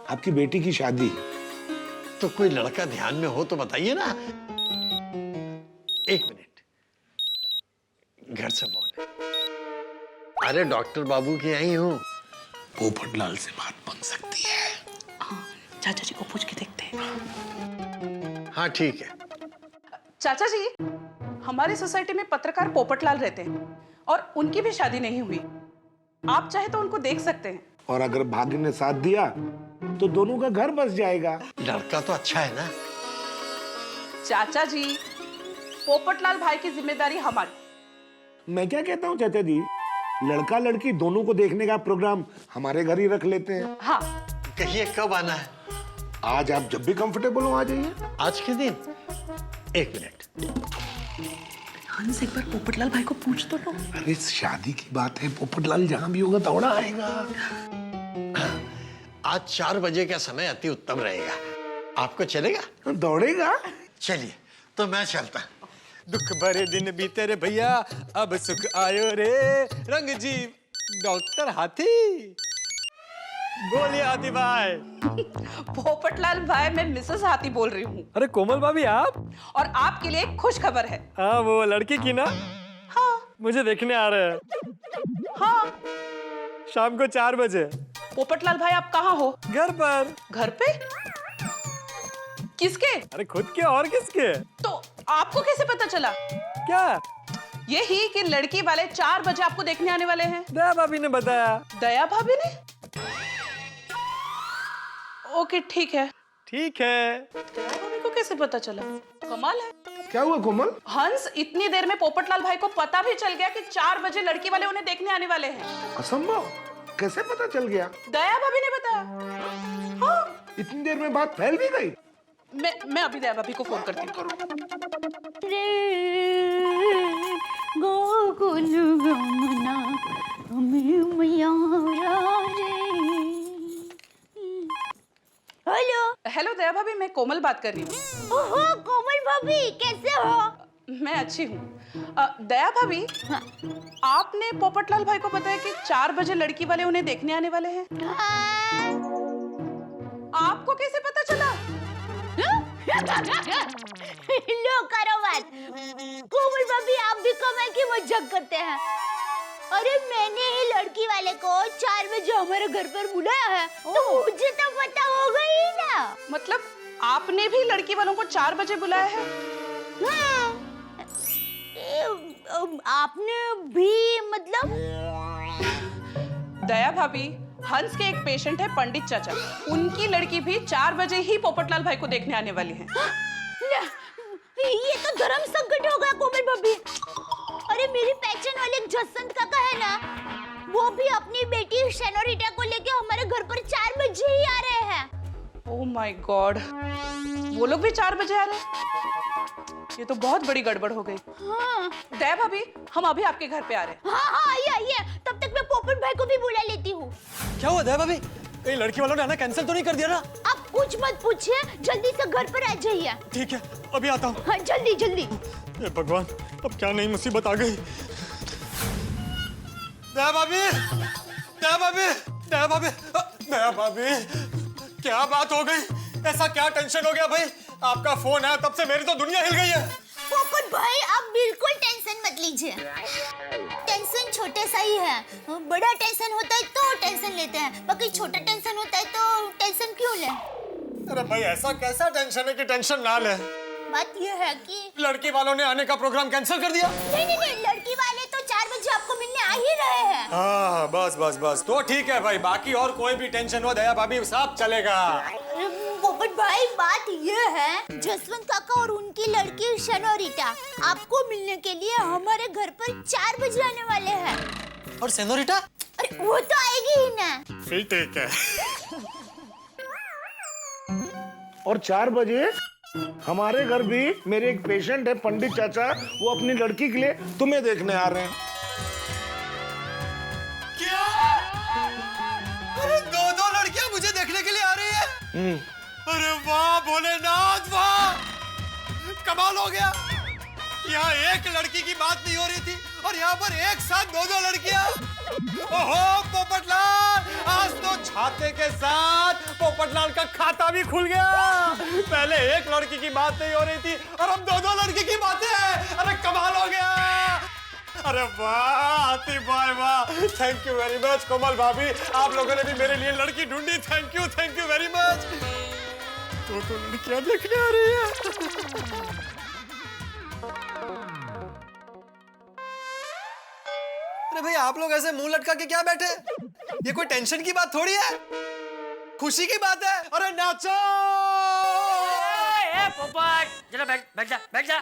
आपकी बेटी की शादी। तो कोई लड़का ध्यान में हो तो बताइए ना। 1 मिनट, घर से फोन है। अरे डॉक्टर बाबू की आई हूँ। पोपटलाल से बात बन सकती है। हाँ, चाचा जी को पूछ के देखते हैं। हाँ ठीक है। चाचा जी, हमारी सोसाइटी में पत्रकार पोपटलाल रहते हैं और उनकी भी शादी नहीं हुई। आप चाहे तो उनको देख सकते हैं। और अगर भाग्य ने साथ दिया तो दोनों का घर बस जाएगा। लड़का तो अच्छा है ना। चाचा जी, पोपटलाल भाई की जिम्मेदारी हमारी, मैं क्या कहता हूँ चाचा जी, लड़का लड़की दोनों को देखने का प्रोग्राम हमारे घर ही रख लेते हैं। हाँ। कहिए कब आना है? आज आप जब भी कंफर्टेबल हो आ जाइए। आज के दिन? एक मिनट। हंस एक बार पोपटलाल भाई को पूछ तो लो। अरे शादी की बात है, पोपटलाल जहां भी होगा दौड़ा आएगा। आज 4 बजे का समय अति उत्तम रहेगा, आपको चलेगा? दौड़ेगा? चलिए तो मैं चलता। दुख भरे दिन बीते रे भैया, अब सुख आयो रे, रंग जी डॉक्टर हाथी। बोलिए हाथी भाई। पोपटलाल भाई, मैं मिसेस हाथी बोल रही हूँ। अरे कोमल भाभी आप? और आपके लिए एक खुश खबर है। हाँ, वो लड़की की ना? हाँ। मुझे देखने आ रहे हैं। हाँ। शाम को 4 बजे। पोपटलाल भाई आप कहाँ हो? घर पर। घर पे? किसके? अरे खुद के और किसके? तो आपको कैसे पता चला? क्या? यही कि लड़की वाले 4 बजे आपको देखने आने वाले हैं। दया भाभी ने बताया। दया भाभी ने? ओके ठीक है। ठीक है। दया भाभी को कैसे पता चला? कमाल है। क्या हुआ कोमल? हंस, इतनी देर में पोपटलाल भाई को पता भी चल गया कि 4 बजे लड़की वाले उन्हें देखने आने वाले हैं। असंभव, कैसे पता चल गया? दया भाभी ने बताया। हाँ। इतनी देर में बात फैल भी गई। मैं अभी दया भाभी को फोन करती हूँ। गोकुल गमना हमें मैया रे। हेलो। हेलो दया भाभी, मैं कोमल बात कर रही हूँ। ओहो कोमल भाभी, कैसे हो? मैं अच्छी हूँ। दया भाभी, हाँ। आपने पोपटलाल भाई को बताया कि 4 बजे लड़की वाले उन्हें देखने आने वाले हैं? हाँ। आपको कैसे पता चला? लो करो बात। कोमल भाभी, आप भी कमाल की मजाक करते हैं। अरे मैंने ही लड़की वाले को 4 बजे हमारे घर पर बुलाया है, तो मुझे तो पता होगा ही ना। मतलब आपने भी लड़की वालों को 4 बजे बुलाया है? हाँ। आपने भी मतलब? दया भाभी, हंस के एक पेशेंट है पंडित चाचा, उनकी लड़की भी 4 बजे ही पोपटलाल भाई को देखने आने वाली है। ये तो धर्म संकट हो गया कोमल भाभी। अरे मेरी पहचान वाले जसवंत काका है ना, वो भी अपनी बेटी सेनोरिटा को लेके हमारे घर पर 4 बजे ही आ रहे हैं। ओह माय गॉड, वो लोग भी 4 बजे आ रहे हैं? ये तो बहुत बड़ी गड़बड़ हो गई। हाँ। दया भाभी, हम अभी आपके घर पे आ रहे हैं। हाँ हाँ आइए, तब तक मैं पोपट भाई को भी बुला लेती हूँ। क्या हुआ दया भाभी? कहीं लड़की वालों ने आना कैंसिल तो नहीं कर दिया ना? आप कुछ मत पूछिए, जल्दी से घर पर आ जाइए। ठीक है, अभी आता हूँ। हाँ जल्दी जल्दी। हे भगवान, अब क्या नई मुसीबत आ गई। दया भाभी, दया भाभी, दया भाभी, दया भाभी, क्या बात हो गई? ऐसा क्या टेंशन हो गया भाई? आपका फोन आया तब से मेरी तो दुनिया हिल गई है। पोपट भाई, आप बिल्कुल टेंशन मत लीजिए। टेंशन छोटे सा ही है, बड़ा टेंशन होता है तो टेंशन लेते हैं, बाकी छोटा टेंशन होता है तो टेंशन क्यों ले? अरे भाई, ऐसा कैसा टेंशन है कि टेंशन ना ले? बात ये है कि लड़की वालों ने आने का प्रोग्राम कैंसिल कर दिया। नहीं नहीं नहीं, लड़की वाले तो 4 बजे आपको मिलने आ ही रहे हैं। हाँ, बस बस बस, तो ठीक है भाई, बाकी और कोई भी टेंशन हो दया भाभी, सब चलेगा। पोपट भाई, बात ये है, जसवंत काका और उनकी लड़की सेनोरिटा आपको मिलने के लिए हमारे घर पर 4 बजे आने वाले हैं। और सेनोरिटा? अरे वो तो आएगी ही ना। फिर ठीक है। और 4 बजे हमारे घर भी मेरे एक पेशेंट है पंडित चाचा, वो अपनी लड़की के लिए तुम्हें देखने आ रहे हैं। क्या? अरे 2 लड़कियां मुझे देखने के लिए आ रही है? अरे वाह भोलेनाथ, वाह, कमाल हो गया। यहाँ एक लड़की की बात नहीं हो रही थी और यहाँ पर एक साथ 2 लड़कियां। ओहो पोपटलाल, आज तो छाते के साथ पोपटलाल का खाता भी खुल गया। पहले एक लड़की की बात नहीं हो रही थी और अब 2 लड़की की बातें हैं। अरे कमाल हो गया। अरे वाह हाथी भाई, वाह, थैंक यू वेरी मच। कोमल भाभी, आप लोगों ने भी मेरे लिए लड़की ढूंढी, थैंक यू वेरी मच। तो लड़कियां देखने आ रही है। अरे भाई, आप लोग ऐसे मुंह लटका के क्या बैठे? ये कोई टेंशन की बात थोड़ी है, खुशी की बात है। अरे नाचो। पोपट, जरा बैठ जा।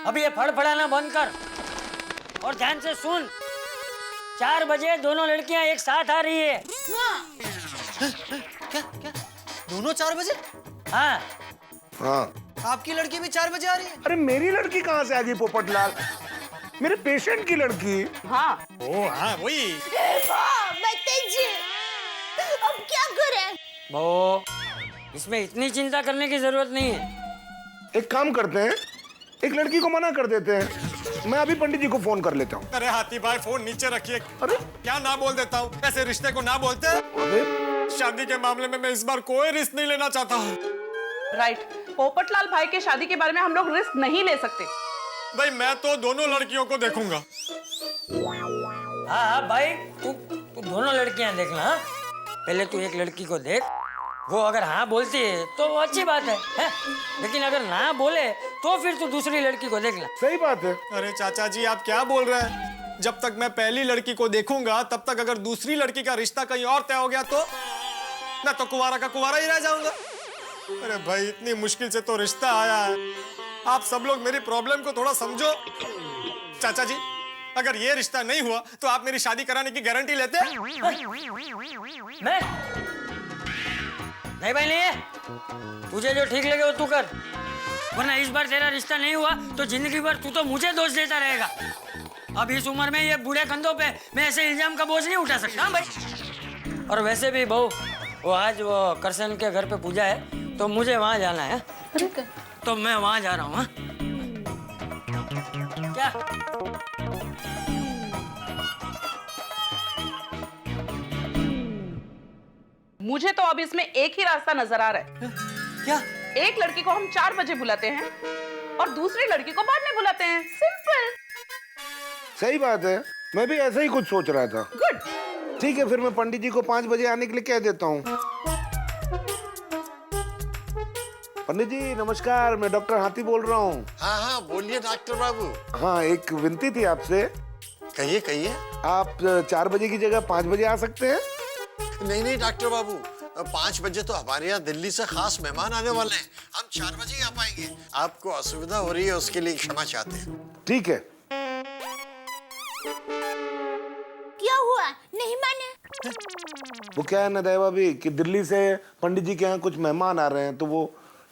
अभी ये फड़फड़ाना बंद कर। और ध्यान से सुन, 4 बजे दोनों लड़कियां एक साथ आ रही है। क्या दोनों 4 बजे? हाँ हाँ। आपकी लड़की भी 4 बजे आ रही है? अरे मेरी लड़की कहाँ से आ गई पोपटलाल? मेरे पेशेंट की लड़की। हाँ। ओ हाँ वही। जी, अब क्या करें? वो इसमें इतनी चिंता करने की जरूरत नहीं है। एक काम करते हैं, एक लड़की को मना कर देते हैं। मैं अभी पंडित जी को फोन कर लेता हूँ। अरे हाथी भाई फोन नीचे रखिए। अरे क्या ना बोल देता हूँ? ऐसे रिश्ते को ना बोलते? अरे शादी के मामले में मैं इस बार कोई रिस्क नहीं लेना चाहता हूँ। राइट, पोपटलाल भाई के शादी के बारे में हम लोग रिस्क नहीं ले सकते। भाई मैं तो दोनों लड़कियों को देखूंगा। हाँ भाई, तू दोनों लड़कियां देखना। हाँ? पहले तू एक लड़की को देख, वो अगर हाँ बोलती है तो वो अच्छी बात है? लेकिन अगर ना बोले तो फिर तू दूसरी लड़की को देखना। सही बात है। अरे चाचा जी आप क्या बोल रहे हैं? जब तक मैं पहली लड़की को देखूंगा तब तक अगर दूसरी लड़की का रिश्ता कहीं और तय हो गया तो मैं तो कुंवारा का कुंवारा ही रह जाऊंगा। अरे भाई इतनी मुश्किल से तो रिश्ता आया है, आप सब लोग मेरी प्रॉब्लम को थोड़ा समझो। चाचा जी अगर ये रिश्ता नहीं हुआ तो आप मेरी शादी कराने की गारंटी लेते हैं? मैं नहीं भाई, नहीं है। तुझे जो ठीक लगे वो तू कर, वरना इस बार तेरा रिश्ता नहीं हुआ तो जिंदगी भर तू तो मुझे दोष देता रहेगा। अब इस उम्र में ये बूढ़े कंधों पे मैं ऐसे इल्जाम का बोझ नहीं उठा सकता भाई। और वैसे भी बहू, वो आज वो करसन के घर पे पूजा है तो मुझे वहां जाना है। तो मैं वहां जा रहा हूँ। क्या मुझे तो अब इसमें एक ही रास्ता नजर आ रहा है। क्या? एक लड़की को हम 4 बजे बुलाते हैं और दूसरी लड़की को बाद में बुलाते हैं। सिंपल। सही बात है, मैं भी ऐसा ही कुछ सोच रहा था। गुड। ठीक है, फिर मैं पंडित जी को 5 बजे आने के लिए कह देता हूँ। पंडित जी नमस्कार, मैं डॉक्टर हाथी बोल रहा हूँ। हाँ हाँ बोलिए डॉक्टर बाबू। हाँ, एक विनती थी आपसे। कहिए कहिए। आप 4 बजे की जगह 5 बजे आ सकते हैं? नहीं नहीं डॉक्टर बाबू, 5 बजे तो हमारे यहाँ दिल्ली से खास मेहमान आने वाले हैं, हम 4 बजे ही आ पाएंगे। आपको असुविधा हो रही है उसके लिए क्षमा चाहते हैं। ठीक है। क्या हुआ? नहीं माने? वो क्या है ना दया भाभी कि दिल्ली से पंडित जी के यहाँ कुछ मेहमान आ रहे हैं तो वो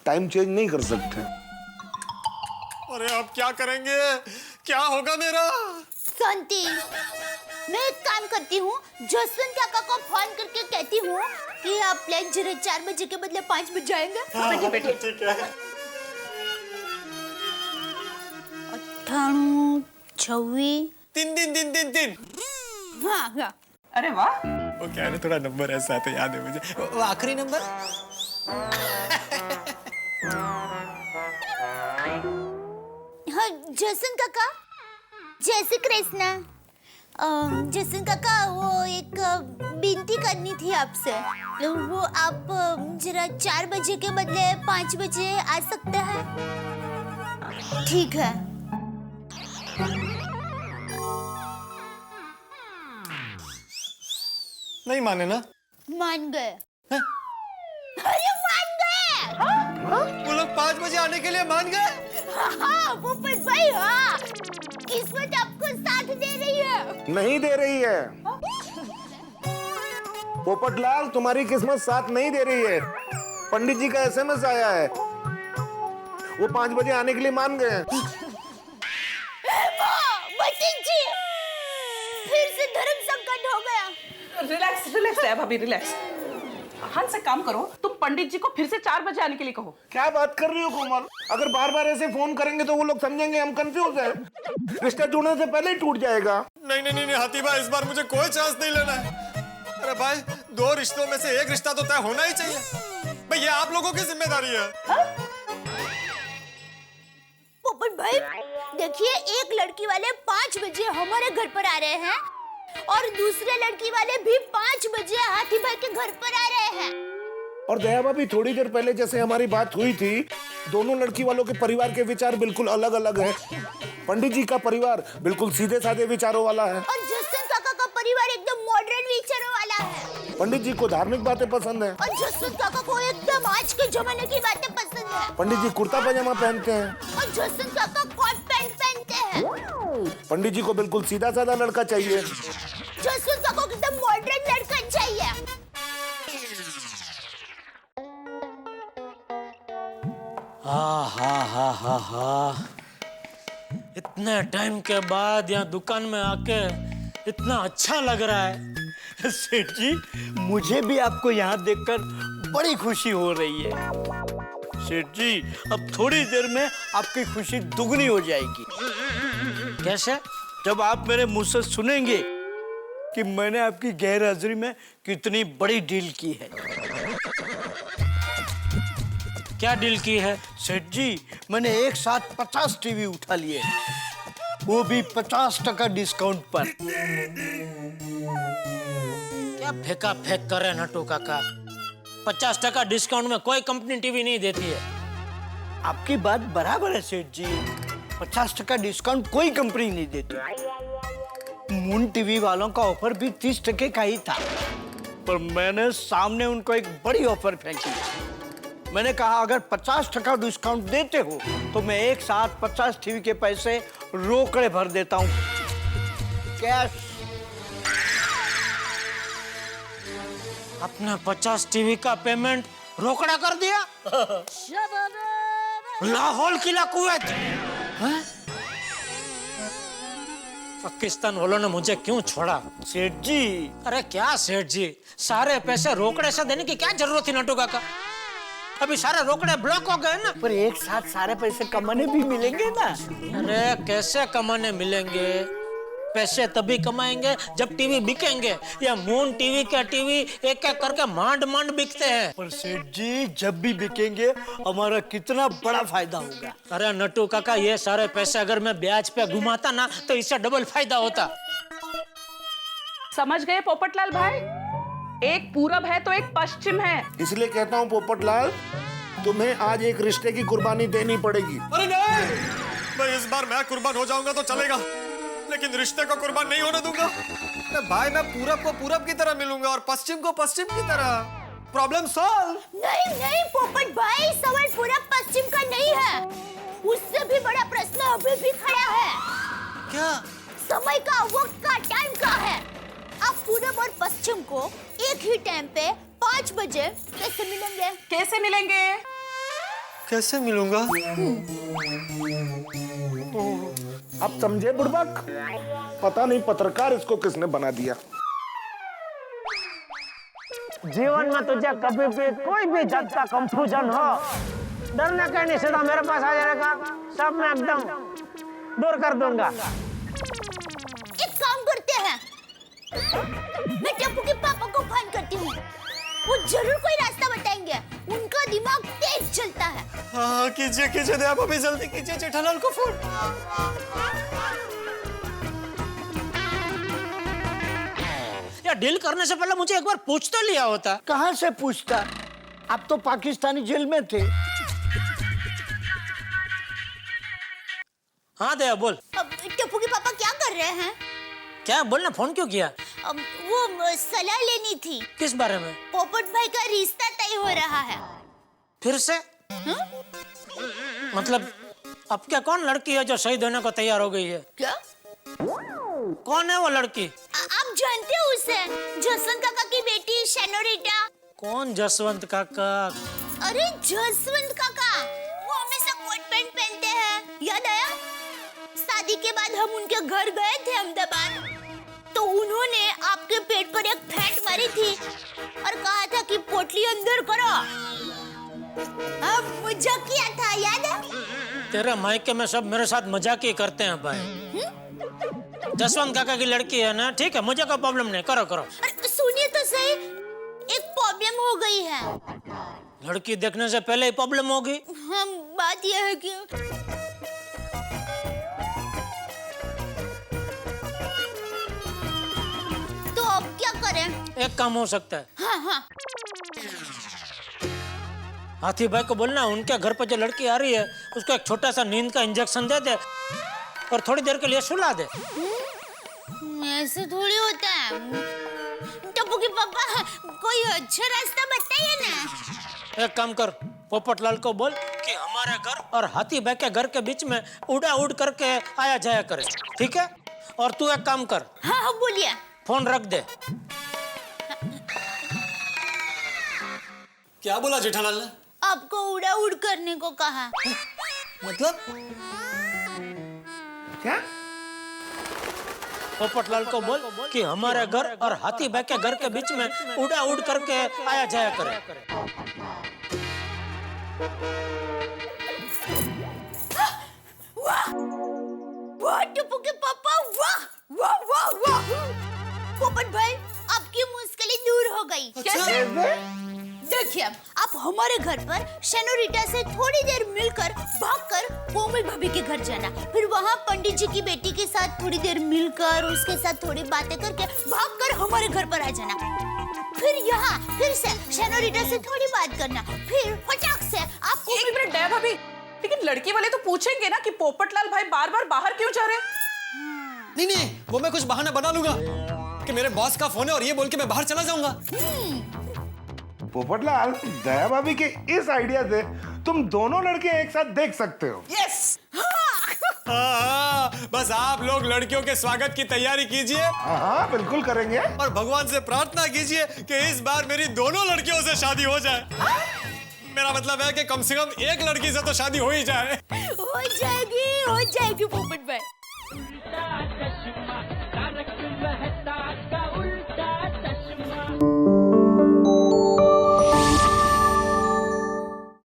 टाइम चेंज नहीं कर सकते। अरे अब क्या करेंगे? क्या होगा मेरा? शांति, मैं एक काम करती हूँ, जसवंत काका को फोन करके कहती हूँ कि आप प्लेन जरा 4 बजे के बदले 5 बजे आएंगे। ठीक है। 98, 26, 3 हाँ हाँ। अरे वाह। वो क्या है ना, थोड़ा नंबर ऐसा तो याद है मुझे। वो आखिरी नंबर? हाँ जसवंत काका, जय श्री कृष्ण। जसवंत काका, वो एक विनती करनी थी आपसे। वो आप जरा 4 बजे के बदले 5 बजे आ सकते हैं? ठीक है। नहीं माने ना? मान गए। अरे मान गए। वो लोग 5 बजे आने के लिए मान गए? हाँ पोपट भाई, हाँ। किस्मत आपको साथ दे रही है। नहीं दे रही है पोपटलाल, तुम्हारी किस्मत साथ नहीं दे रही है। पंडित जी का एसएमएस आया है, वो 5 बजे आने के लिए मान गए हैं। जी, फिर से धर्म संकट हो गया। रिलैक्स है भाभी, रिलैक्स। हंस एक काम करो, तुम पंडित जी को फिर से 4 बजे आने के लिए कहो। क्या बात कर रही हो कोमल? अगर बार बार ऐसे फोन करेंगे तो वो लोग समझेंगे हम कंफ्यूज हैं। रिश्ता जुड़ने से पहले ही टूट जाएगा। नहीं नहीं नहीं हाथी भाई, इस बार मुझे कोई चांस नहीं लेना है। अरे भाई 2 रिश्तों में से एक रिश्ता तो तय होना ही चाहिए भाई, ये आप लोगों की जिम्मेदारी है। पोपट भाई देखिए, एक लड़की वाले 5 बजे हमारे घर पर आ रहे हैं और दूसरे लड़की वाले भी 5 बजे हाथी भाई के घर पर आ रहे हैं। और दया भाभी, थोड़ी देर पहले जैसे हमारी बात हुई थी, दोनों लड़की वालों के परिवार के विचार बिल्कुल अलग अलग हैं। पंडित जी का परिवार बिल्कुल सीधे साधे विचारों वाला है और जसवंत काका का परिवार एकदम मॉडर्न विचारों वाला है। पंडित जी को धार्मिक बातें पसंद है और जसवंत काका को एकदम आज के जमाने की बातें पसंद है। पंडित जी कुर्ता पजामा पहनते हैं और जसवंत काका कोट पैंट पहनते हैं। हैं? पंडित जी को बिल्कुल सीधा साधा लड़का चाहिए। जसवंत काका को एकदम मॉडर्न लड़का चाहिए। हा। इतने टाइम के बाद यहाँ दुकान में आके इतना अच्छा लग रहा है। सेठ जी, मुझे भी आपको यहाँ देखकर बड़ी खुशी हो रही है। सेठ जी, अब थोड़ी देर में आपकी खुशी दुगनी हो जाएगी। कैसे? जब आप मेरे मुंह से सुनेंगे कि मैंने आपकी गैर हाजिरी में कितनी बड़ी डील की है। क्या डील की है? सेठ जी, मैंने एक साथ 50 टीवी उठा लिए, वो भी 50% डिस्काउंट पर। क्या फेंका फेंक कर रहे नटू काका? 50% डिस्काउंट में कोई कंपनी टीवी नहीं देती है। आपकी बात बराबर है सेठ जी, 50% डिस्काउंट कोई कंपनी नहीं देती। मून टीवी वालों का ऑफर भी 30% का ही था, पर मैंने सामने उनको एक बड़ी ऑफर फेंकी। मैंने कहा अगर 50% डिस्काउंट देते हो तो मैं एक साथ 50 टीवी के पैसे रोकड़े भर देता हूँ, कैश। अपने 50 टीवी का पेमेंट रोकड़ा कर दिया? लाहौल किला कुवैत। पाकिस्तान वालों ने मुझे क्यों छोड़ा? सेठ जी। अरे क्या सेठ जी, सारे पैसे रोकड़े से देने की क्या जरूरत थी नटू काका? अभी सारे रोकड़े ब्लॉक हो गए ना। पर एक साथ सारे पैसे कमाने भी मिलेंगे ना। अरे कैसे कमाने मिलेंगे? पैसे तभी कमाएंगे जब टीवी बिकेंगे। या मून टीवी का टीवी एक एक करके मांड मांड बिकते हैं। पर सेठ जी, जब भी बिकेंगे हमारा कितना बड़ा फायदा होगा। अरे नटू काका, ये सारे पैसे अगर मैं ब्याज पे घुमाता ना तो इससे डबल फायदा होता। समझ गए पोपटलाल भाई? एक पूरब है तो एक पश्चिम है। इसलिए कहता हूँ पोपटलाल, तुम्हें आज एक रिश्ते की कुर्बानी देनी पड़ेगी। अरे नहीं, मैं इस बार मैं कुर्बान हो जाऊंगा तो चलेगा, लेकिन रिश्ते को कुर्बान नहीं होने दूंगा। भाई, मैं पूरब को पूरब की तरह मिलूंगा और पश्चिम को पश्चिम की तरह। Problem solve. नहीं पोपट भाई, सवाल पूरब पश्चिम का नहीं है, उससे भी बड़ा प्रश्न अभी भी खड़ा है। क्या? समय का, वक्त का, टाइम का है। आप पूरब और पश्चिम को एक ही टाइम पे 5 बजे कैसे मिलेंगे? कैसे मिलेंगे? कैसे मिलूंगा? आप समझे बुड़बक? पता नहीं पत्रकार इसको किसने बना दिया। जीवन में तुझे कभी भी कोई भी जात का कंफ्यूजन हो, डरने का नहीं, सीधा मेरे पास आ जाएगा, सब मैं एकदम दूर कर दूंगा। एक काम करते हैं, मैं टप्पू के पापा को फोन करती हूँ, वो जरूर कोई रास्ता बताएंगे, उनका दिमाग तेज चलता है। हाँ, कीजिए दया भाभी, जल्दी कीजिए जेठालाल को फोन। या डील करने से पहले मुझे एक बार पूछ तो लिया होता। कहाँ से पूछता? आप तो पाकिस्तानी जेल में थे। हाँ दया बोल। टप्पू के पापा क्या कर रहे हैं? क्या बोलना, फोन क्यों किया? वो सलाह लेनी थी। किस बारे में? पोपट भाई का रिश्ता तय हो रहा है। फिर से? मतलब अब क्या कौन लड़की है जो शहीद होने को तैयार हो गई है? क्या? कौन है वो लड़की? आप जानते हो उसे? जसवंत काका की बेटी सेनोरिटा। कौन जसवंत काका? अरे जसवंत काका, वो हमेशा कोट पैंट पहनते हैं, याद आया? शादी के बाद हम उनके घर गए थे अहमदाबाद, तो उन्होंने आपके पेट पर एक फैट मारी थी और कहा था कि पोटली अंदर करो। अब मजाक किया था, याद है? तेरे मायके में सब मेरे साथ मजाक ही करते हैं भाई। जसवंत काका की लड़की है ना, ठीक है, मुझे कोई प्रॉब्लम नहीं, करो करो। अरे सुनिए तो सही, एक प्रॉब्लम हो गई है। लड़की देखने से पहले ही प्रॉब्लम होगी? हम बात यह है कि तो अब क्या करें? एक काम हो सकता है। हाँ। हाथी भाई को बोलना उनके घर पर जो लड़की आ रही है उसको एक छोटा सा नींद का इंजेक्शन दे दे और थोड़ी देर के लिए सुला दे। ऐसे थोड़ी होता है। टप्पू के पापा, कोई अच्छा रास्ता बताइए ना। एक काम कर, पोपटलाल को बोल कि हमारे हमारे घर और हाथी भाई के घर के बीच में उड़ा उड़ करके आया जाया करे, ठीक है? और तू एक काम कर। हाँ हाँ बोलिए। फोन रख दे। क्या बोला जेठालाल ने? आपको उड़ा उड़ करने को कहा। मतलब क्या? पोपटलाल को बोल कि हमारे घर और हाथी भाई के घर के बीच में उड़ा उड़ करके आया जाया करे। वाह वाह टप्पू के पापा, वाह वाह वाह वाह। पोपट भाई आपकी मुश्किलें दूर हो गई। कैसे? देखिए आप हमारे घर पर सेनोरिटा से थोड़ी देर मिलकर भागकर कोमल भाभी के घर जाना, फिर वहाँ पंडित जी की बेटी के साथ थोड़ी देर मिलकर उसके साथ थोड़ी बातें करके भागकर हमारे घर पर आ जाना, फिर यहाँ फिर से सेनोरिटा से थोड़ी बात करना, फिर फटाक से आप एक मिनट दया भाभी, लेकिन लड़की वाले तो पूछेंगे ना कि पोपटलाल भाई बार-बार बाहर क्यों जा रहे हैं? नहीं, वो मैं कुछ बहाना बना लूंगा कि मेरे बॉस का फोन है और ये बोल के मैं बाहर चला जाऊंगा। पोपटलाल, दया भाभी के इस आइडिया से तुम दोनों लड़के एक साथ देख सकते हो। यस। हाँ, बस आप लोग लड़कियों के स्वागत की तैयारी कीजिए। हाँ बिल्कुल करेंगे। और भगवान से प्रार्थना कीजिए कि इस बार मेरी दोनों लड़कियों से शादी हो जाए। मेरा मतलब है कि कम से कम एक लड़की से तो शादी हो ही जाए। हो जाएगी पोपट भाई।